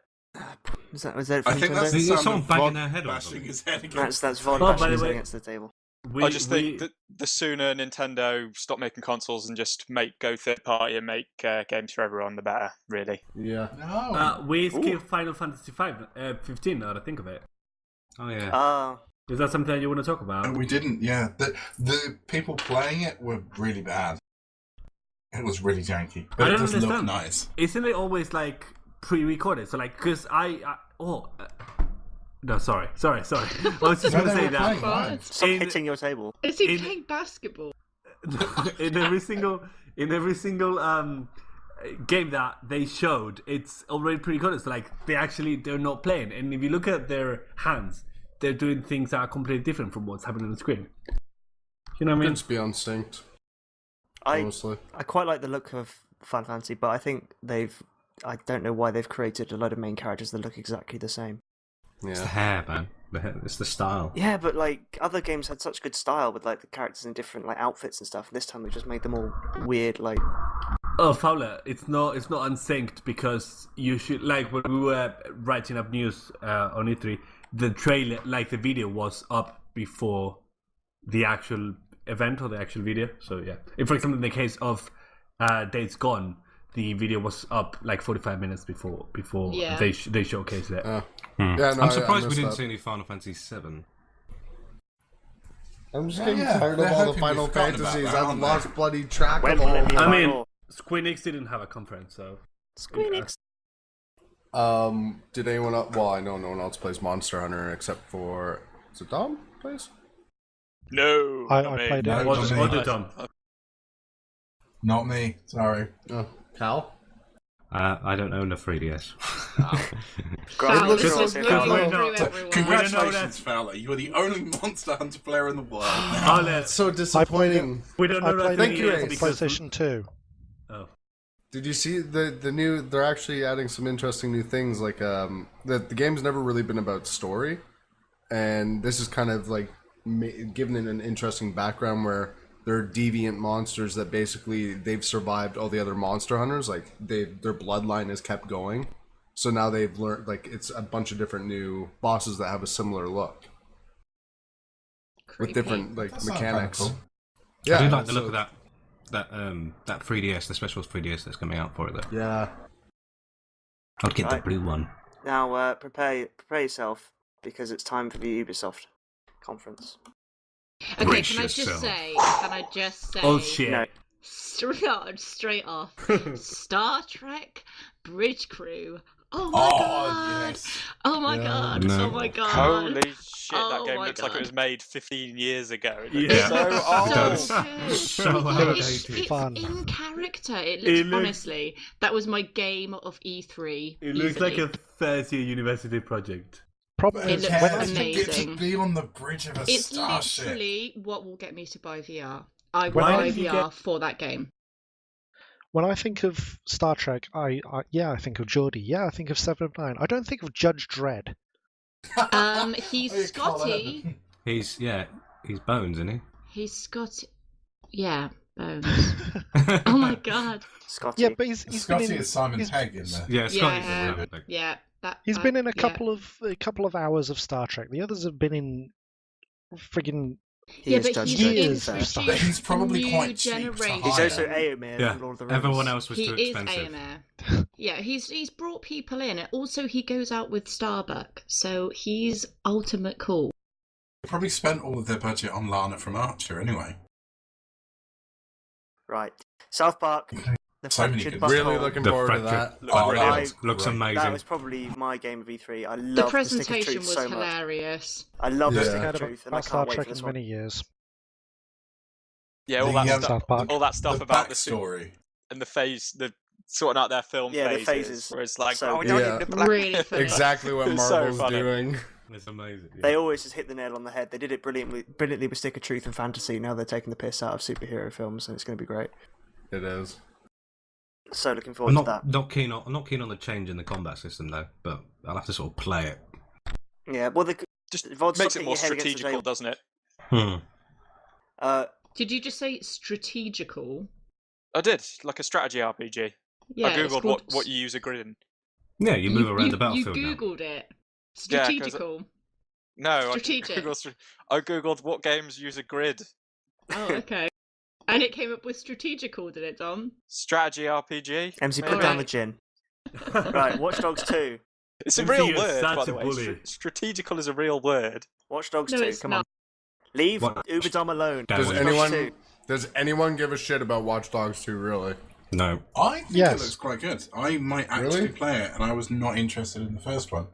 Is that it for I think Nintendo? that's the There's sound someone of banging Vod their head on bashing something. his head against. That's Vod Oh, by bashing the his way- head against the table. I just think that the sooner Nintendo stop making consoles and just go third party and make games for everyone, the better, really. Yeah. No. We skipped Final Fantasy 15 now that I think of it. Oh yeah. Is that something that you want to talk No, about? we didn't. Yeah, the people playing it were really bad. It was really janky, I but it don't does look understand. nice. Isn't it always like pre-recorded? So like, because no, sorry. I was just No, going to they say were playing that. live. Stop In- hitting your table. Is he In- playing basketball? in every single game that they showed, it's already pre-recorded. So like, they're not playing. And if you look at their hands, they're doing things that are completely different from what's happening on the screen. You know what I mean? It's beyond synced, I honestly. quite like the look of Final Fantasy, but I think I don't know why they've created a load of main characters that look exactly the same. It's the Yeah. hair, man. It's the style. Yeah, but like other games had such good style with like the characters in different like outfits and stuff. This time we just made them all weird, like Oh, Fowler, it's not unsynced because you should, like, when we were writing up news on E3, the trailer, like the video, was up before the actual event or the actual video. So yeah, if for example in the case of Days Gone, the video was up like 45 minutes before Yeah. they showcased it. Yeah, no, I'm surprised we missed didn't that. see any Final Fantasy 7. I'm just getting Yeah, tired of they're all the hoping Final we've forgotten about Fantasies. that, I've aren't lost they? bloody track when of all will of it be them. I mean, final? Square Enix didn't have a conference, so Squeenix. Did anyone else? Well, I know no one else plays Monster Hunter except for... Is it Dom plays? No, I not me. played it. No, what not me. did Tom? Not me. Sorry. Oh, Cal? I don't own a 3DS. Grant, Foul, what's this your was say, Because Fowler? we're going not- through So, everyone. congratulations, Fowler. You are the only Monster Hunter player in the world. Oh, It's so disappointing. we don't I know that played Thank you, it on Ace. because PlayStation 2. oh. Did you see the new? They're actually adding some interesting new things. Like the game's never really been about story, and this is kind of like giving it an interesting background where they're deviant monsters that basically they've survived all the other monster hunters. Like their bloodline has kept going, so now they've learned like it's a bunch of different new bosses that have a similar look with Creepy. different like That sounds mechanics. kinda cool. Yeah, I do like the so- look of that 3DS, the special 3DS that's coming out for it. Though. Yeah. I'd get Right. the blue one. Now prepare yourself because it's time for the Ubisoft conference. Okay, Brace can I just yourself. say? Oh shit! No. Straight off. Star Trek Bridge Crew. Oh my god! yes. Oh my Yeah. god! No. Oh my god! Holy shit, Oh that game my looks like it God. was made 15 years ago. It Yeah. looks so So old. good. So Like, outdated. it's Fun. in character. It It looks, looks- honestly, that was my game of E3. It looks easily. like a third-year university project. Probably It looks Yeah, amazing. To be on the bridge of a It's starship. literally what will get me to buy VR. I will When buy I- VR for that game. When I think of Star Trek, I think of Geordie. Yeah, I think of Seven of Nine. I don't think of Judge Dredd. He's Scotty. He's Bones, isn't he? He's Scotty. Yeah, Bones. Oh my god. Scotty. Yeah, but he's Scotty been in, is Simon he's- Pegg in there. Yeah, Scotty's Yeah. the one. Yeah. He's been in a yeah. couple of hours of Star Trek. The others have been in friggin' He is Judge he's Dredd, to be years fair. of stuff. But he's probably New quite cheap to generation. He's hire. also Aomir Yeah, from Lord of the Rings. everyone else was He too is expensive. AMR. Yeah, he's brought people in. Also, he goes out with Starbuck, so he's ultimate cool. They probably spent all of their budget on Lana from Archer anyway. Right. South Park. The So many Fractured good- But Really Whole. looking The forward to fractured- that. Oh, brilliant. Looks amazing. That was probably my game of E3. I The love the Stick of presentation Truth was so much. hilarious. I love the Yeah. Stick Heard of about, Truth, and I about Star can't wait Trek for this in one. many years. Yeah, all The, that um, stuff. South Park. All that stuff the about the backstory. and the phase, the sorting out their film Yeah, the phases, phases. where it's like, So we good. don't Yeah. need to plan. Really funny. Exactly what It's so Marvel's funny. doing. It's amazing. Yeah. They always just hit the nail on the head. They did it brilliantly with Stick of Truth and fantasy. Now they're taking the piss out of superhero films, and it's going to be great. It is. So looking I'm forward to that. not keen on the change in the combat system though, but I'll have to sort of play it. Yeah, well, Just VOD makes stop it more hitting your head against the strategical, doesn't it? Did you just say strategical? I did, like a strategy RPG. Yeah, I it's googled called what you use a grid in. Yeah, you move around the battlefield You now. googled it. Yeah, 'cause- Strategical. No, Strategic. I googled what games use a grid. Oh, okay. And it came up with strategical, did it, Dom? Strategy RPG. MC, put maybe? down the gin. Right, Watch Dogs 2. It's a MC, real you're word, by such the a way. bully. Strategical is a real word. Watch Dogs No, 2, it's come not. on. Leave What? Uberdom alone. Does Watch anyone- Dogs 2. Does anyone give a shit about Watch Dogs 2, really? No. I think Yes. it looks quite good. I might actually Really? play it, and I was not interested in the first one.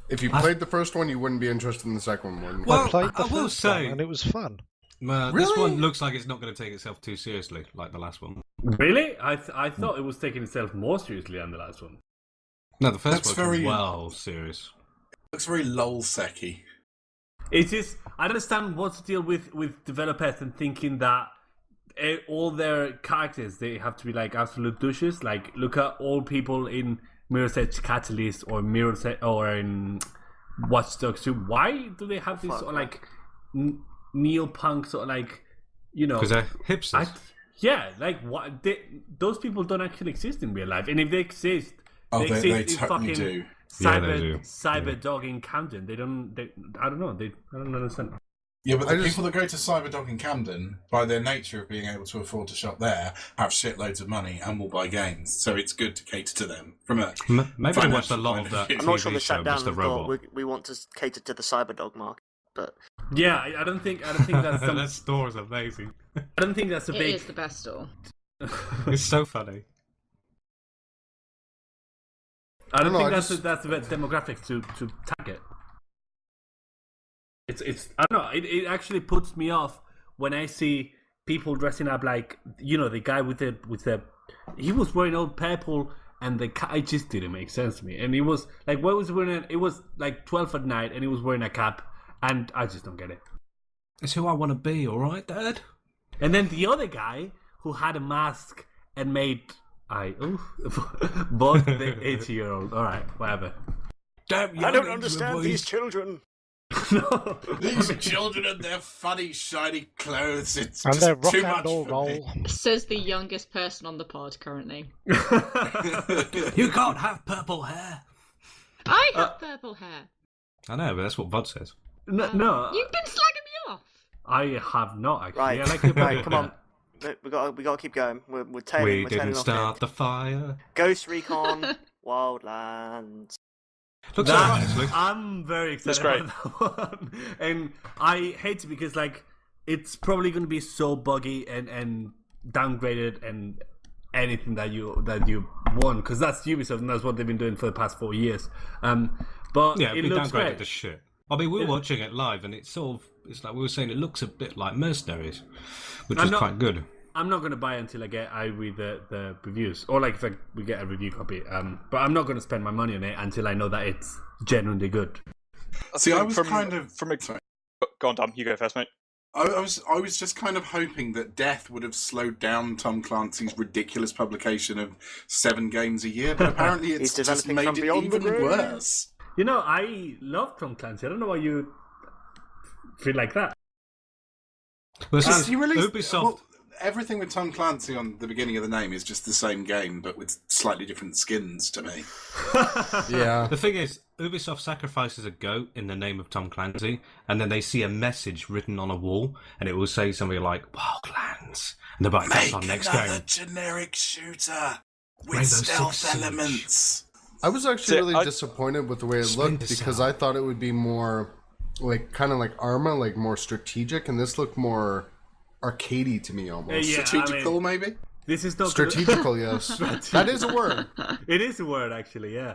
If you played the first one, you wouldn't be interested in the second one. Well, I played the I will first one, say- and it was fun. This Really? one looks like it's not going to take itself too seriously, like the last one. Really? I thought it was taking itself more seriously than the last one. No, the first That's one was very- well serious. Looks very lol-secky. It's just I don't understand what's the deal with developers and thinking that all their characters they have to be like absolute douches. Like look at all people in Mirror's Edge Catalyst or Mirror's Edge or in Watch Dogs 2. Why do they have this sort of like neo-punk sort of like Because they're hipsters. yeah, like what those people don't actually exist in real life, and if they exist, Oh, they they exist in totally fucking do. Yeah, they do. Cyberdog in Camden. They don't. I don't know. I don't understand. Yeah, but the I just- people that go to Cyberdog in Camden, by their nature of being able to afford to shop there, have shitloads of money and will buy games. So it's good to cater to them from a Maybe they financial watched a lot point of of that view. I'm not sure TV they show, sat down Mr. and thought Robot. we want to cater to the Cyberdog market, but Yeah, I don't think that's some, That store is amazing. I don't think that's a It big. is the best store. It's so funny. I don't No, think I that's just- that's the demographics to target. It's I don't know. It actually puts me off when I see people dressing up like the guy with the he was wearing all purple and the it just didn't make sense to me. And he was like, what was he wearing? It was like 12 at night and he was wearing a cap, and I just don't get it. It's who I want to be, all right, Dad? And then the other guy who had a mask and made both the 80-year-old. All right, whatever. Damn, I don't understand these children. No. These children and their funny, shiny clothes. It's And just their rock too and much roll for roll. Says the youngest person on the pod currently. me. You can't have purple hair. I have purple hair. I know, but that's what VOD says. No, You've been slagging me off. I have not actually. Right, I like your right, purple come on. hair. We got to keep going. We're tailing. We we're didn't tailing off start here. the fire. Ghost Recon Wildlands. Looks That- alright, actually. I'm very excited great. about that one. And I hate it because like it's probably going to be so buggy and downgraded and anything that you want, because that's Ubisoft and that's what they've been doing for the past 4 years. But Yeah, it we looks downgraded great. to shit. I mean, we were Yeah. watching it live, and it's like we were saying, it looks a bit like Mercenaries, which I'm is not- quite good. I'm not going to buy it until I read the reviews, or like if we get a review copy. But I'm not going to spend my money on it until I know that it's genuinely good. See, I was from, kind of... from a... Go on, Dom. You go first, mate. I was just kind of hoping that death would have slowed down Tom Clancy's ridiculous publication of 7 games a year, but apparently it's just developing made from it beyond the even grave. worse. You know, I love Tom Clancy. I don't know why you feel like that. Well, He released Ubisoft. well, everything with Tom Clancy on the beginning of the name is just the same game, but with slightly different skins to me. Yeah. The thing is, Ubisoft sacrifices a goat in the name of Tom Clancy, and then they see a message written on a wall, and it will say something like "Wildlands," and they're like, "That's our next game." Generic shooter with Rainbow stealth Six Siege. elements. I was actually So, really disappointed with the way it looked Splinter because Cell. I thought it would be more like kind of like Arma, like more strategic, and this looked more arcadey to me almost. Yeah, Strategical, maybe? This is not Strategical, yes. That is a word. It is a word, actually. Yeah.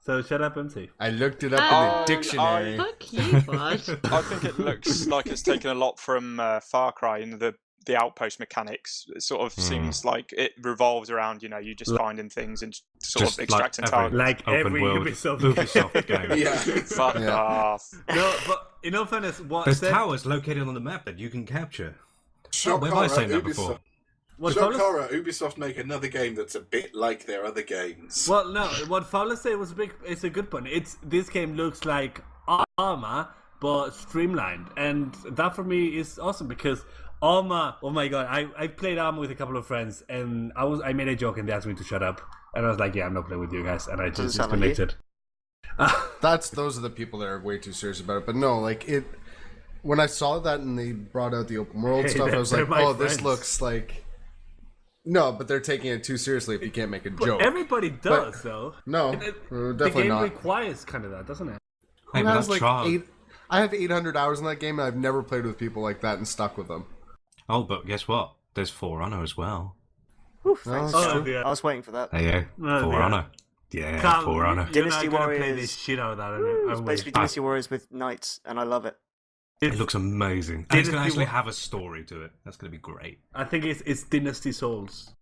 So shut up, MC. I looked it up in Oh, the dictionary. Fuck you, bud. I think it looks like it's taken a lot from Far Cry in the outpost mechanics. It sort of seems like it revolves around, you just finding things and sort Just of extracting like every- targets. Like Open every world Ubisoft game. game. Yeah. Fuck Yeah. off. No, but in all fairness, what There's said- towers located on the map that you can capture. Shock Where have I horror, seen that before? what Shock Fowler- horror, Ubisoft make another game that's a bit like their other games. Well, no, what Fowler said was it's a good point. This game looks like Arma, but streamlined, and that for me is awesome because Arma. Oh my god, I played Arma with a couple of friends, and I made a joke, and they asked me to shut up, and I was like, yeah, I'm not playing with you guys, and I just Doesn't sound like disconnected. Those are the people that are way too serious about it. But no, like it. When I saw that and they brought out the open world Hey, stuff, I was they're like, my "Oh, this friends." looks like." No, but they're taking it too seriously if you can't make a But joke. everybody does, though. No, And the definitely game not. requires kind of that, doesn't it? Hey, Who but has that's like trial. 8? I have 800 hours in that game, and I've never played with people like that and stuck with them. Oh, but guess what? There's For Honor as well. Thanks. that's Oh, true. yeah. I was waiting for that. There you go. Oh, For yeah. Honor. Yeah, Carl, For Honor. You're Dynasty not gonna play Warriors. this shit out of that, It's aren't we? basically Dynasty Warriors with knights, and I love it. It looks amazing. And it's going to Dynasty actually Wa- have a story to it. That's going to be great. I think it's Dynasty Souls.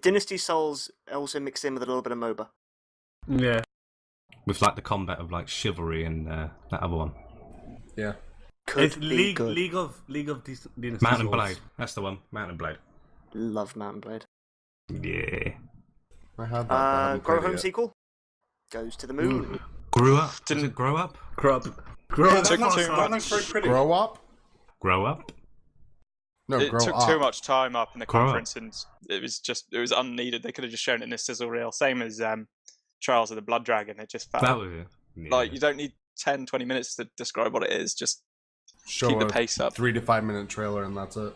Dynasty Souls also mixed in with a little bit of MOBA. Yeah. With like the combat of like chivalry and that other one. Yeah. Could It's be League good. League of Dynasty Mountain Souls. Blade. That's the one. Mountain Blade. Love Mountain Blade. Yeah. I had that. but I haven't Grow played it Home yet. sequel goes to the moon. Grew up. Did Didn't- it grow up? Crop. Yeah, It took that too looks much. very pretty. Grow up? Grow up? No, It grow took up. too much time up in the Grow up. conference, and it was unneeded. They could have just shown it in a sizzle reel, same as Trials of the Blood Dragon. It just felt That was it. Yeah. like you don't need 10, 20 minutes to describe what it is. Just Show keep the a pace up. 3 to 5 minute trailer, and that's it.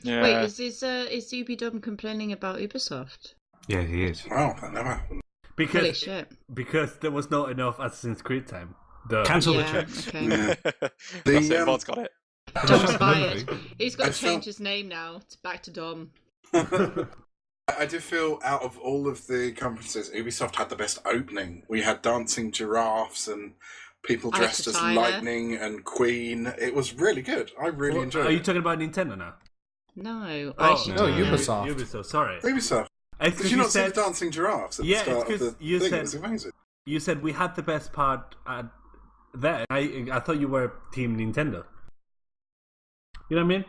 Yeah. Wait, is Ubidom complaining about Ubisoft? Yeah, he is. Wow, that never happened. Holy Because shit. there was not enough Assassin's Creed time. The Cancel the Yeah, checks. okay. That's it. Mod's got it. Dom's The fired. movie. He's got I to change felt- his name now. It's back to Dom. I do feel out of all of the conferences, Ubisoft had the best opening. We had dancing giraffes and people Eye dressed to as Tyler. Lightning and Queen. It was really good. I really enjoyed Are you it. talking about Nintendo now? No, Oh, I should no, know. Ubisoft. Ubisoft, sorry. Ubisoft. It's Did 'cause you not see said, the dancing giraffes at Yeah, the it's start of 'cause the you thing? said- It was amazing. you said we had the best part at there. I thought you were Team Nintendo. You know what I mean?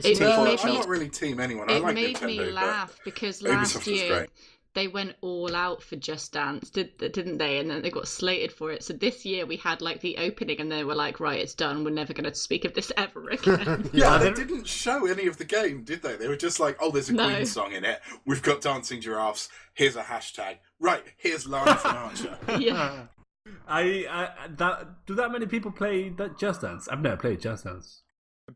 It No, made I'm me- not really team anyone. I It like made Nintendo, me but laugh because Ubisoft last was year great. they went all out for Just Dance, didn't they? And then they got slated for it. So this year we had like the opening, and they were like, "Right, it's done. We're never going to speak of this ever again." Yeah, they there- didn't show any of the game, did they? They were just like, oh, there's a No. Queen song in it. We've got dancing giraffes. Here's a hashtag. Right, here's Line from Archer. yeah. Do that many people play that Just Dance? I've never played Just Dance.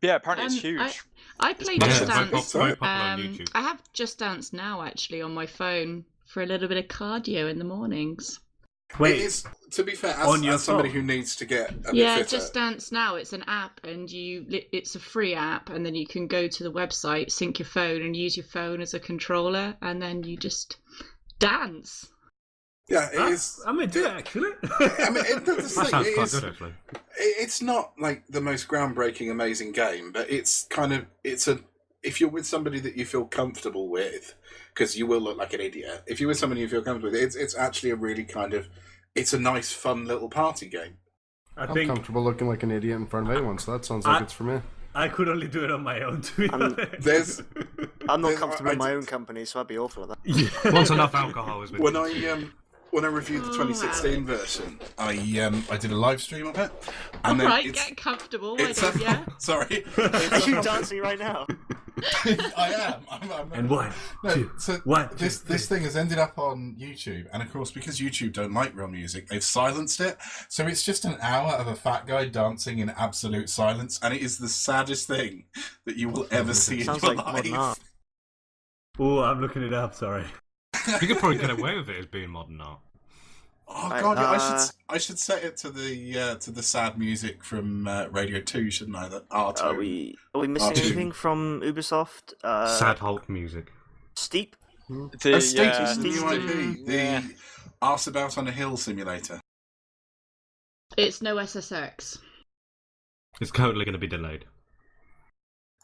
Yeah, apparently it's huge. I played Yeah, Just it's Dance. very popular on Um, YouTube. I have Just Dance now actually on my phone for a little bit of cardio in the mornings. Wait, It is, to be fair, On your as somebody phone? who needs to get a Yeah, bit fitter, Just Dance now. It's an app, and it's a free app, and then you can go to the website, sync your phone, and use your phone as a controller, and then you just dance. yeah, it is. I'm into it actually. I mean, the That thing sounds quite is, good, actually. it's not like the most groundbreaking, amazing game, but it's kind of if you're with somebody that you feel comfortable with, because you will look like an idiot. If you're with somebody you feel comfortable with, it's actually a really it's a nice, fun little party game. I I'm think comfortable looking like an idiot in front of anyone, so that sounds like I- it's for me. I could only do it on my own. To be honest. I'm not comfortable in my own company, so I'd be awful at that. Yeah. Once enough alcohol has been. When I reviewed the 2016 version, I did a live stream of it. And All right, get comfortable. Yeah. Sorry. Are you dancing right now? I am. And one, two, so one, this thing has ended up on YouTube, and of course, because YouTube don't like real music, they've silenced it. So it's just an hour of a fat guy dancing in absolute silence, and it is the saddest thing that you will ever see in your like modern life. art. Oh, I'm looking it up. Sorry. You could probably get away with it as being modern art. Oh Right, god, yeah, I should set it to the sad music from Radio 2, shouldn't I? That R2. Are we missing R2. anything from Ubisoft? Sad Hulk music. Steep. The Steep. new IP, the Arse About on a Hill simulator. It's no SSX. It's totally going to be delayed.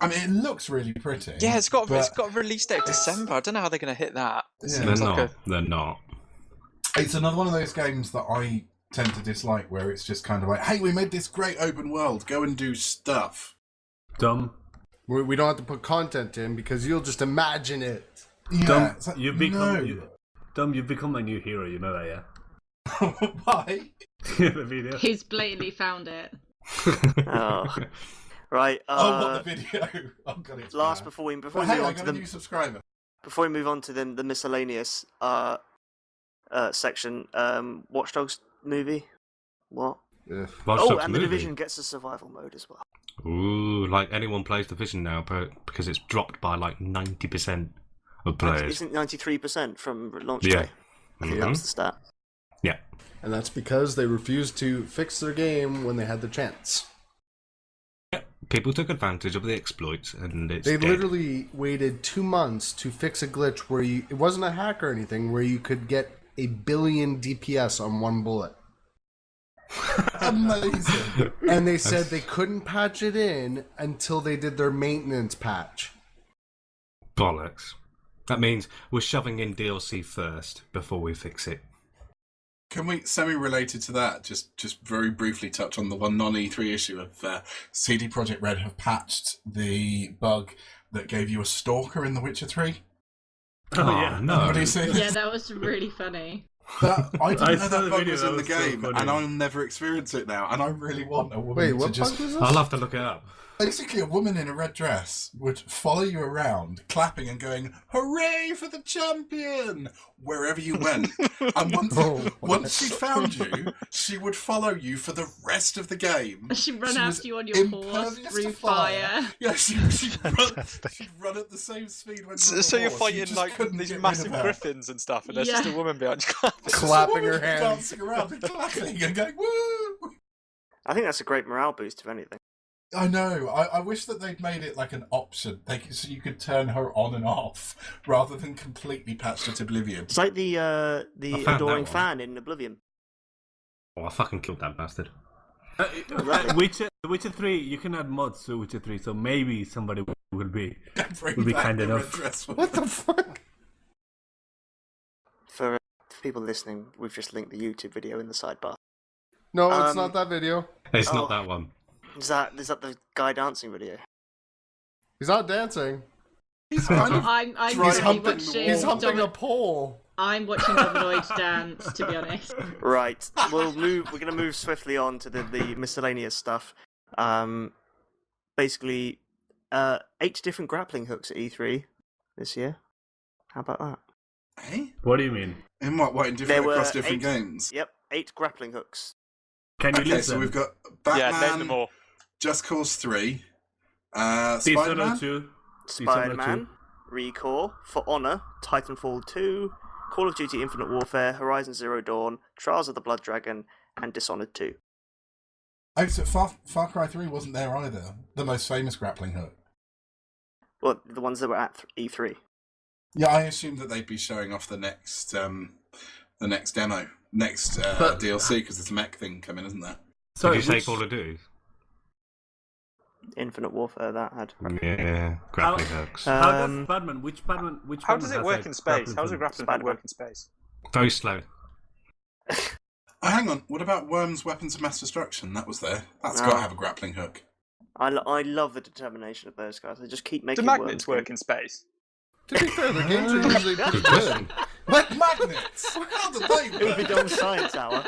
I mean, it looks really pretty. Yeah, it's got but a release date of December. I don't know how they're going to hit that. It Yeah. seems They're like not. They're not. It's another one of those games that I tend to dislike, where it's just kind of like, hey, we made this great open world, go and do stuff. Dumb. We don't have to put content in because you'll just imagine it. Yeah, Dumb. it's like, You've become. no. Dumb. You've become my new hero. You know that, yeah. Why? The video. He's blatantly found it. Oh. Right. What, the video? Oh god, it's Last bad. before we But move hey, I on to got a new the subscriber. miscellaneous section, Watch Dogs movie. What? Watch Oh, Dogs and movie. the Division gets a survival mode as well. Ooh, like anyone plays Division now, but because it's dropped by like 90% of players. Isn't 93% from launch Yeah. day? I think that was the stat. Yeah. And that's because they refused to fix their game when they had the chance. People took advantage of the exploits, and it's They dead. literally waited 2 months to fix a glitch where it wasn't a hack or anything, where you could get 1 billion DPS on one bullet. Amazing. And they said they couldn't patch it in until they did their maintenance patch. Bollocks. That means we're shoving in DLC first before we fix it. Can we, semi-related to that, just very briefly touch on the one non-E3 issue of CD Projekt Red have patched the bug that gave you a stalker in The Witcher 3. Oh, yeah. no. What do you say? Yeah, that was really funny. I didn't I know saw that the bug video, was that in the was so game, funny. and I'll never experience it now. And I really want a woman Wait, to what just... bug was this? I'll have to look it up. Basically, a woman in a red dress would follow you around, clapping and going, "Hooray for the champion!" wherever you went. And once she found you, she would follow you for the rest of the game. She'd run She was after you on your horse impervious through to fire. Yeah, she'd run at the same speed when you were on So the you're horse. You fighting just like couldn't these get rid massive of her. griffins and stuff, and there's just a Yeah. woman behind you. Clapping her Woman hands. dancing around and clapping and going, "Woo!" I think that's a great morale boost, if anything. I know. I wish that they'd made it like an option, so you could turn her on and off, rather than completely patched it to oblivion. It's like the I found adoring that one. fan in Oblivion. Oh, I fucking killed that bastard. Witcher 3, you can add mods to Witcher 3, so maybe somebody will be Bring Would be back kind the enough. red dress one. What the fuck? For people listening, we've just linked the YouTube video in the sidebar. No, it's Um, not that video. It's Oh. not that one. Is that the guy dancing video? He's not dancing. He's kind of I'm He's really humping the watching. He's humping a Domin- pole. I'm watching Dominoid dance, to be honest. Right. We're going to move swiftly on to the miscellaneous stuff. Basically, 8 different grappling hooks at E3 this year. How about that? Eh? What do you mean? In what? In There different were across different 8 games? Yep, 8 grappling hooks. Can you Okay, listen? so we've got Yeah, name them Batman, all. Just Cause 3, Dishonored Spider-Man, 2. Spider-Man, Recore, For Honor, Titanfall 2, Call of Duty Infinite Warfare, Horizon Zero Dawn, Trials of the Blood Dragon, and Dishonored 2. Oh, so Far Cry 3 wasn't there either. The most famous grappling hook. Well, the ones that were at E3. Yeah, I assumed that they'd be showing off the next demo, next DLC, because there's a mech thing coming, isn't there? Sorry, Did you say which- Call of Duty? Infinite Warfare, that had. Yeah, grappling hooks. How does Um, Batman? Which Batman? How does it work in space? How does a grappling? grappling hook work in space? Very slow. Oh, hang on. What about Worm's Weapons of Mass Destruction? That was there. That's No. got to have a grappling hook. I love the determination of those guys. They just keep making Do magnets worms. work in space? To be fair, the games are usually pretty good. What magnets? How did they work? Ubidon Science Hour.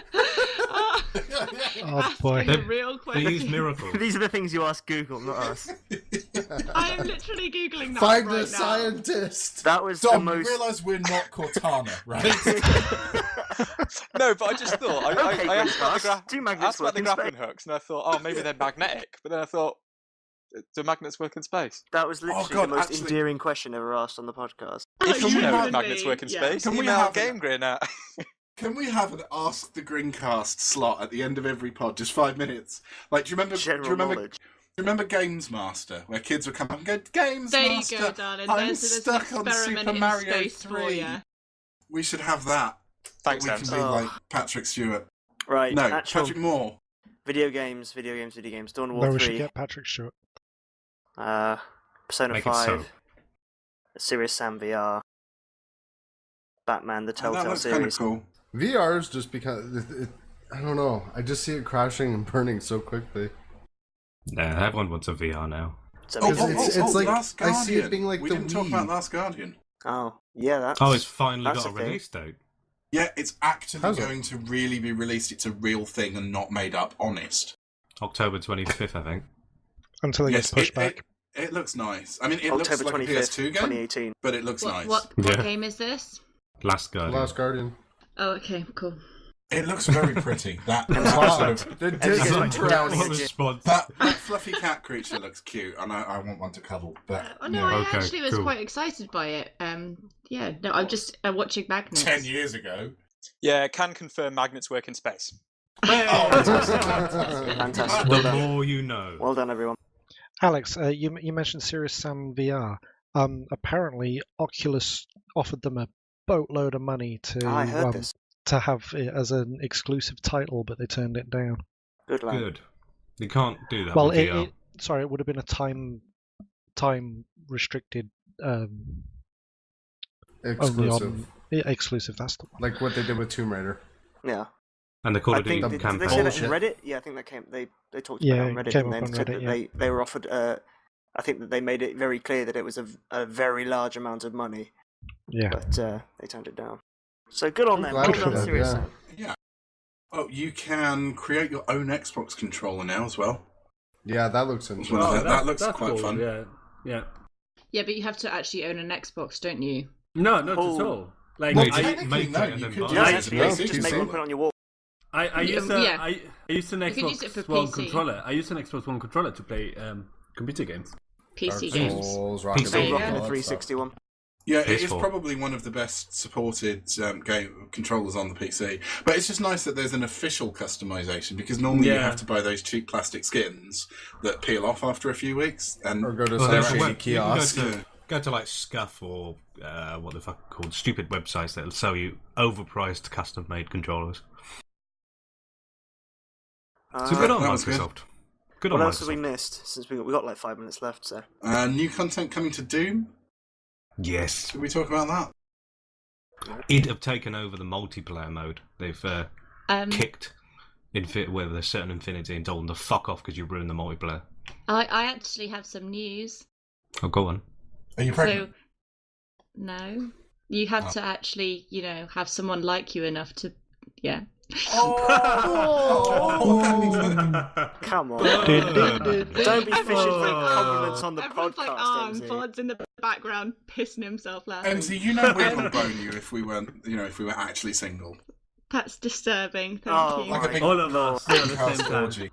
Oh boy. Asking a real They use question. miracles. These are the things you ask Google, not us. I am literally googling that Find right a now. scientist. That was the Dom, you most. realise we're not Cortana, right? No, but I just thought Okay, I asked about the, Grincast, do magnets asked about the work in grappling hooks, and I thought, oh, maybe they're magnetic. But then I thought, do magnets work in space? That was literally God, the most actually- endearing question ever asked on the podcast. If you know genuinely, if magnets work in yeah. space, Can we email have GameGrin at. Can we have an Ask the GrinCast slot at the end of every pod, just 5 minutes? Like, do you remember? General do you remember? knowledge. Remember Games Master, where kids would come up and go, Games There you Master, go, darling. I'm There's stuck an on experiment Super in Mario space 3. for you. We should have that. Thanks, we Em. can be Oh. like Patrick Stewart. Right, No, actual Patrick Moore. video games. Dawn of War No, we 3. should get Patrick Stewart. Persona Make it 5. so. Serious Sam VR. Batman, the That Telltale looks kind of series. cool. VR is just because I don't know. I just see it crashing and burning so quickly. Yeah, everyone wants a VR now. So It's like- Last I see it Guardian. being like we the didn't talk Wii. about Last Guardian. Oh, yeah, that's. Oh, it's finally that's got a a thing. release date. Yeah, it's actually How's it? going to really be released. It's a real thing and not made up. Honest. October 25th, I think. Until it gets pushed back. It looks nice. I mean, it October looks like a 25th, PS2 game, 2018. but it looks nice. What Yeah. game is this? Last Guardian. Last Guardian. Oh, okay, cool. It looks very pretty. That Wow. sort of, The Have you guys Disney like drowning What in gin? response? that fluffy cat creature looks cute, and I want one to cuddle. But Oh, no, yeah. I Okay, actually was cool. quite excited by it. Yeah, no, I'm just watching Magnets. 10 years ago. Yeah, can confirm magnets work in space. Oh, Fantastic. Well The done. more you know. Well done, everyone. Alex, you mentioned Serious Sam VR. Apparently, Oculus offered them a boatload of money I heard this. to have it as an exclusive title, but they turned it down. Good lad. Good. You can't do that Well, with VR. sorry, it would have been a time restricted only Exclusive. on exclusive. That's the one. Like what they did with Tomb Raider. Yeah. And the Call I of Duty think did they campaign. say that in Bullshit. Reddit? Yeah, I think they talked Yeah, about it on it Reddit. came And up on they said Reddit, that they were offered. I think that they made it very clear that it was a very large amount of money, Yeah. but they turned it down. So good on them. glad Well they done, did, Serious yeah. Sam. Yeah. Oh, you can create your own Xbox controller now as well. Yeah, that looks Well, interesting. that looks that's quite cool. fun. Yeah, yeah. Yeah, but you have to actually own an Xbox, don't you? No, not Oh. at all. Like Well, Well, I, technically, make no, it and you then could buy do No, it. it you as a can PC. just make one, put it on your wall. I used Yeah. I used an You could use it for Xbox One PC. controller. I used an Xbox One controller to play computer games. PC Dark games. Souls, Rocket PC. So League, rocking all the that 360 stuff. one. Yeah, it is PS4. probably one of the best supported game controllers on the PC. But it's just nice that there's an official customization because normally you Yeah. have to buy those cheap plastic skins that peel off after a few weeks. And Or go to Well, some there's a shady web- you can kiosk. go to like Scuff or what the fuck called stupid websites that'll sell you overpriced custom-made controllers. So good on that was good. Microsoft. Good What on else have we Microsoft. missed? Since we got like 5 minutes left, so. New content coming to Doom. Yes, Should we talk about that? id have taken over the multiplayer mode. They've kicked with a certain Infinity and told them to fuck off because you ruined the multiplayer. I actually have some news. Oh, go on. Are you pregnant? So, no, you have to actually, have someone like you enough to, yeah. Come on. Dun, dun, dun, dun. Don't be fishing for compliments on the Everyone's podcast, like, oh, MZ. Pod's in the background pissing himself laughing. MC, you know we would bone you if we weren't, if we were actually single. That's disturbing. Thank Oh, you. Like a my big All of us at the podcast same time. orgy.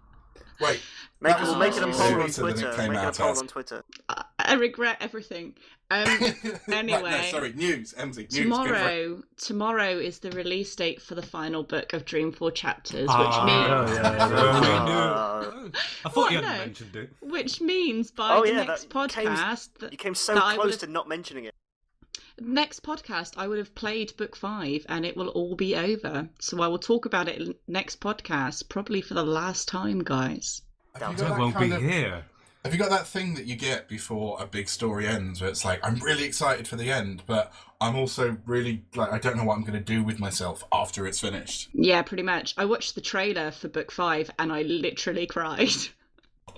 Wait, Make That was it a much poll on sweeter than it Twitter. came Make it a out poll as. on Twitter. I regret everything. Right, no, Anyway, sorry, news, MC, news. go for it. tomorrow is the release date for the final book of Dream 4 Chapters, Ah, which means we knew. I thought you What? hadn't No. mentioned it. which means by Oh, the yeah, next that came- podcast, You came so that I close would've- to not mentioning it. next podcast, I would have played book 5, and it will all be over. So I will talk about it next podcast, probably for the last time, guys. Have you That got won't that be kind of- here. Have you got that thing that you get before a big story ends where it's like, I'm really excited for the end, but I'm also really, I don't know what I'm going to do with myself after it's finished? Yeah, pretty much. I watched the trailer for book 5, and I literally cried.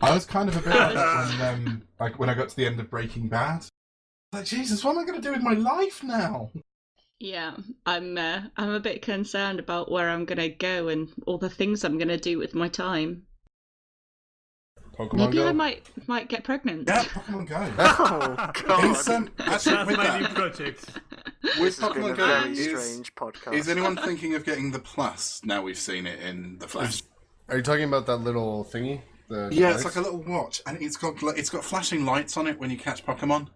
I was kind of a bit like that when I got to the end of Breaking Bad. Like, Jesus, what am I going to do with my life now? Yeah, I'm a bit concerned about where I'm gonna go and all the things I'm gonna do with my time. Pokemon Maybe Go. I might get pregnant. Yeah, Pokemon Go. Oh, Is, God. actually, That's with my new that, project. with This has been a Pokemon Go, very is strange podcast. anyone thinking of getting the Plus now we've seen it in the flesh? Are you talking about that little thingy? Yeah, it's like a little watch, and it's got flashing lights on it when you catch Pokemon,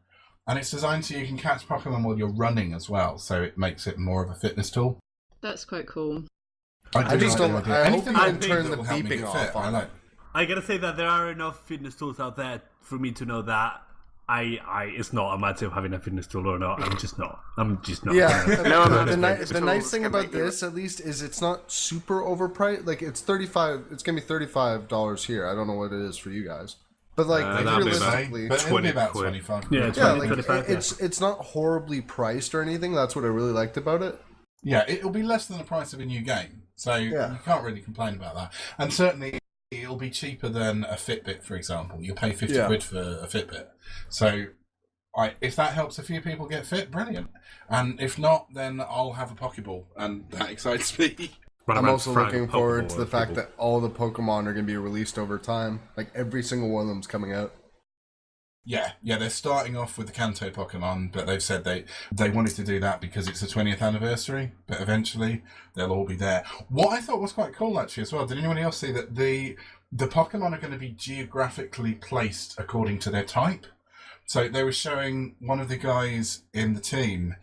and it's designed so you can catch Pokemon while you're running as well, so it makes it more of a fitness tool. That's quite cool. I just don't. I hope Anything you I can think turn the that will help me beeping get off fit, I on like. it. I gotta say that there are enough fitness tools out there for me to know that it's not a matter of having a fitness tool or not. I'm just not. Yeah, No amount the, of ni- fitness the nice tools thing can about make you- this, at least, is it's not super overpriced. Like it's $35. It's gonna be $35 here. I don't know what it is for you guys, but like that'll be about realistically, But it'll be 20 about quid. 25. Yeah, yeah, 20, like 25, it's not horribly priced or anything. That's what I really liked about it. Yeah, it'll be less than the price of a new game, so Yeah. you can't really complain about that. And certainly, it'll be cheaper than a Fitbit, for example. You'll pay 50 Yeah. quid for a Fitbit. So, if that helps a few people get fit, brilliant. And if not, then I'll have a Pokeball, and that excites me. I'm also looking forward to the fact that all the Pokemon are going to be released over time. Like every single one of them's coming out. Yeah, they're starting off with the Kanto Pokemon, but they've said they wanted to do that because it's the 20th anniversary, but eventually they'll all be there. What I thought was quite cool, actually, as well, did anyone else see that the Pokemon are going to be geographically placed according to their type? So they were showing one of the guys in the team,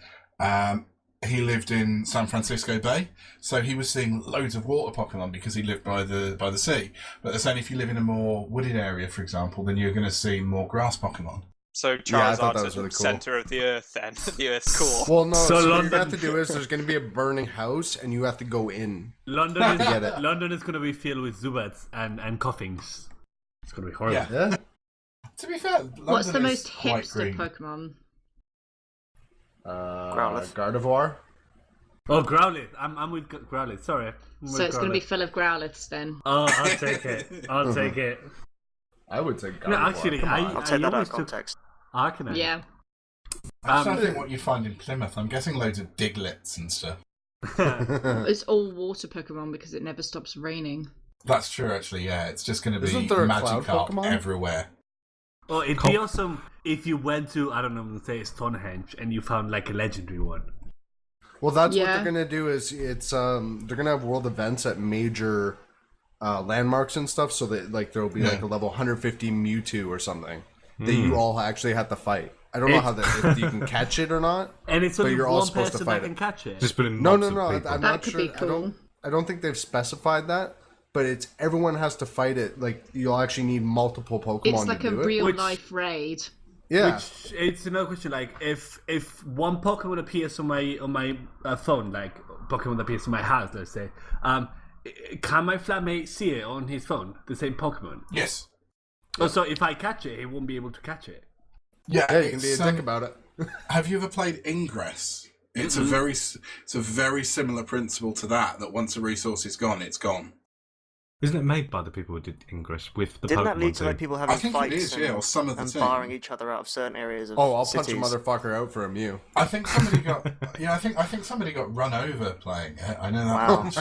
he lived in San Francisco Bay, so he was seeing loads of water Pokemon because he lived by the sea. But they're saying if you live in a more wooded area, for example, then you're going to see more grass Pokemon. So I thought that Charizard's was at really the cool. centre of the Earth, then the Earth's core. Well, no. So So what you're London- going to have to do is there's going to be a burning house, and you have to go in. London Get it. London is gonna be filled with Zubats and coughings. It's gonna be horrible. Yeah. Yeah. To be fair, What's the London most is quite hipster green. Pokemon? Growlithe. Gardevoir. Oh, Growlithe. I'm with Growlithe. Sorry. I'm So with it's going to be Growlithe. full of Growliths then. Oh, I'll take it. I'll take it. I would say Gardevoir. No, actually, Come on. I'll take that out always of context. Arcanine. Yeah. I'm trying to think what you find in Plymouth. I'm guessing loads of Diglets and stuff. It's all water Pokemon because it never stops raining. That's true, actually, yeah. It's just going to be Isn't there a cloud Magikarp Pokemon? everywhere. Oh, it'd be awesome if you went to, I don't know, let's say Stonehenge and you found like a legendary one. Well, that's what Yeah. they're gonna do. Is it's they're gonna have world events at major landmarks and stuff. So that like there'll be like a level 150 Mewtwo or something that you all actually have to fight. I don't know how that if you can catch it or not. And it's But only you're all one supposed to person fight that can it. catch it. Just put in No, mobs no, of no. people. I'm That not could sure. be cool. I don't think they've specified that. But it's everyone has to fight it. Like you'll actually need multiple Pokemon It's like to a do it. real Which- life raid. Yeah. Which it's another question. Like if one Pokemon appears on my phone, like Pokemon that appears in my house, let's say, can my flatmate see it on his phone? The same Pokemon. Yes. Oh, so if I catch it, he won't be able to catch it. Yeah, Yeah, you can be a it's, dick about it. Have you ever played Ingress? It's a very similar principle to that. That once a resource is gone, it's gone. Isn't it made by the people who did Ingress with the Didn't Pokemon that lead to like too? people I having think fights it is, yeah, or some of the and team. barring each other out of certain areas of Oh, I'll cities? punch a motherfucker out for a Mew. I think somebody got. Yeah, I think somebody got run over playing it. I know that. Wow. much.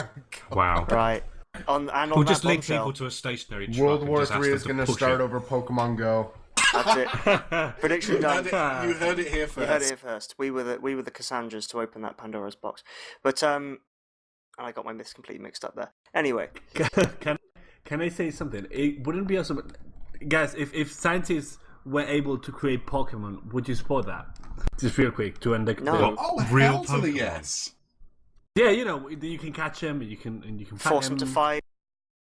Wow. Right. On We'll that just link bombshell, people to a stationary truck World and War just ask III them is going to push start it. over Pokemon Go. That's it. Prediction done. You heard it here You first. heard it here first. We were the Cassandras to open that Pandora's box. But I got my myths completely mixed up there. Anyway, Can I say something? It wouldn't be awesome, guys. If scientists were able to create Pokemon, would you support that? Just real quick to end the No. Oh, Real hell to the Pokemon. yes. Yeah, you know, you can catch them, you can fight force them to fight,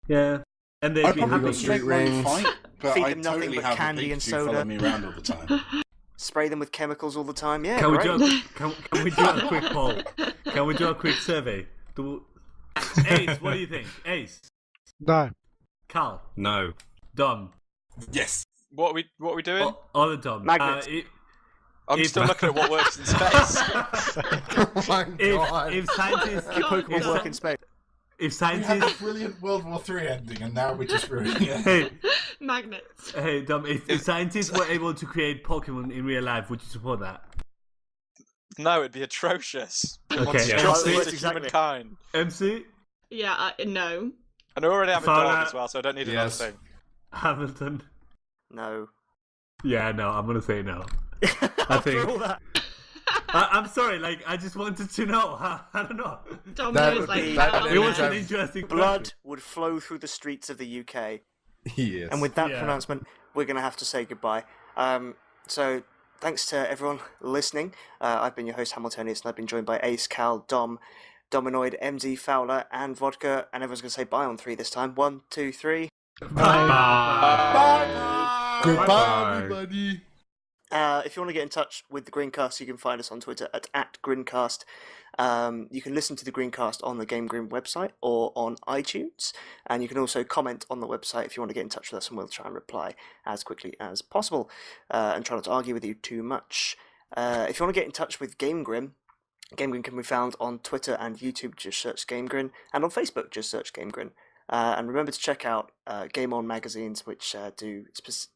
Yeah, and they'd I'd be probably happy. go go street straight round rings. fight, but Feed I them nothing totally but have candy a and Pikachu soda. follow me around all the time. spray them with chemicals all the time. Yeah, Can we great. do can we do a quick poll? Can we do a quick survey? Ace, what do you think? Ace, No. Cal, No. Dom, Yes. What are we doing? other Dom. Magnets. I'm if- still looking at what works in space. Oh my god. If scientists, Pokemon work in space. if We had a scientists, brilliant World War III ending, and now we're just ruining it. hey, Magnets. Hey, Dom, if scientists were able to create Pokemon in real life, would you support that? No, it'd be atrocious. Okay, Monstrosity yeah. to Exactly. humankind. MC? Yeah, no. And I already have a Fowler. dog as well, so I don't need another Yes. thing. Hamilton? No. Yeah, no, I'm gonna say no. After all that. I'm sorry, like, I just wanted to know. I don't know. Domino was would like, be- hell It was yeah. an interesting Blood question. would flow through the streets of the UK. Yes. And with that Yeah. pronouncement, we're going to have to say goodbye. So, thanks to everyone listening. I've been your host, Hamiltonius, and I've been joined by Ace, Cal, Dom, Dominoid, MZ, Fowler, and Vodka. And everyone's going to say bye on 3 this time. 1, 2, 3. Bye. Goodbye, everybody. If you want to get in touch with the GrinCast, you can find us on Twitter at GrinCast. You can listen to the GrinCast on the GameGrin website or on iTunes, and you can also comment on the website if you want to get in touch with us, and we'll try and reply as quickly as possible and try not to argue with you too much. If you want to get in touch with GameGrin, GameGrin can be found on Twitter and YouTube, just search GameGrin, and on Facebook, just search GameGrin. And remember to check out Game On magazines, which do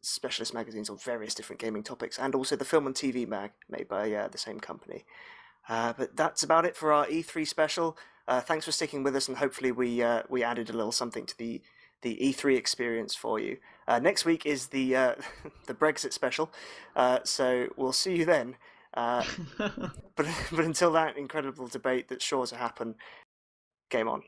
specialist magazines on various different gaming topics, and also the Film and TV mag made by the same company. But that's about it for our E3 special. Thanks for sticking with us, and hopefully we added a little something to the E3 experience for you. Next week is the the Brexit special, so we'll see you then. But until that incredible debate that's sure to happen, game on.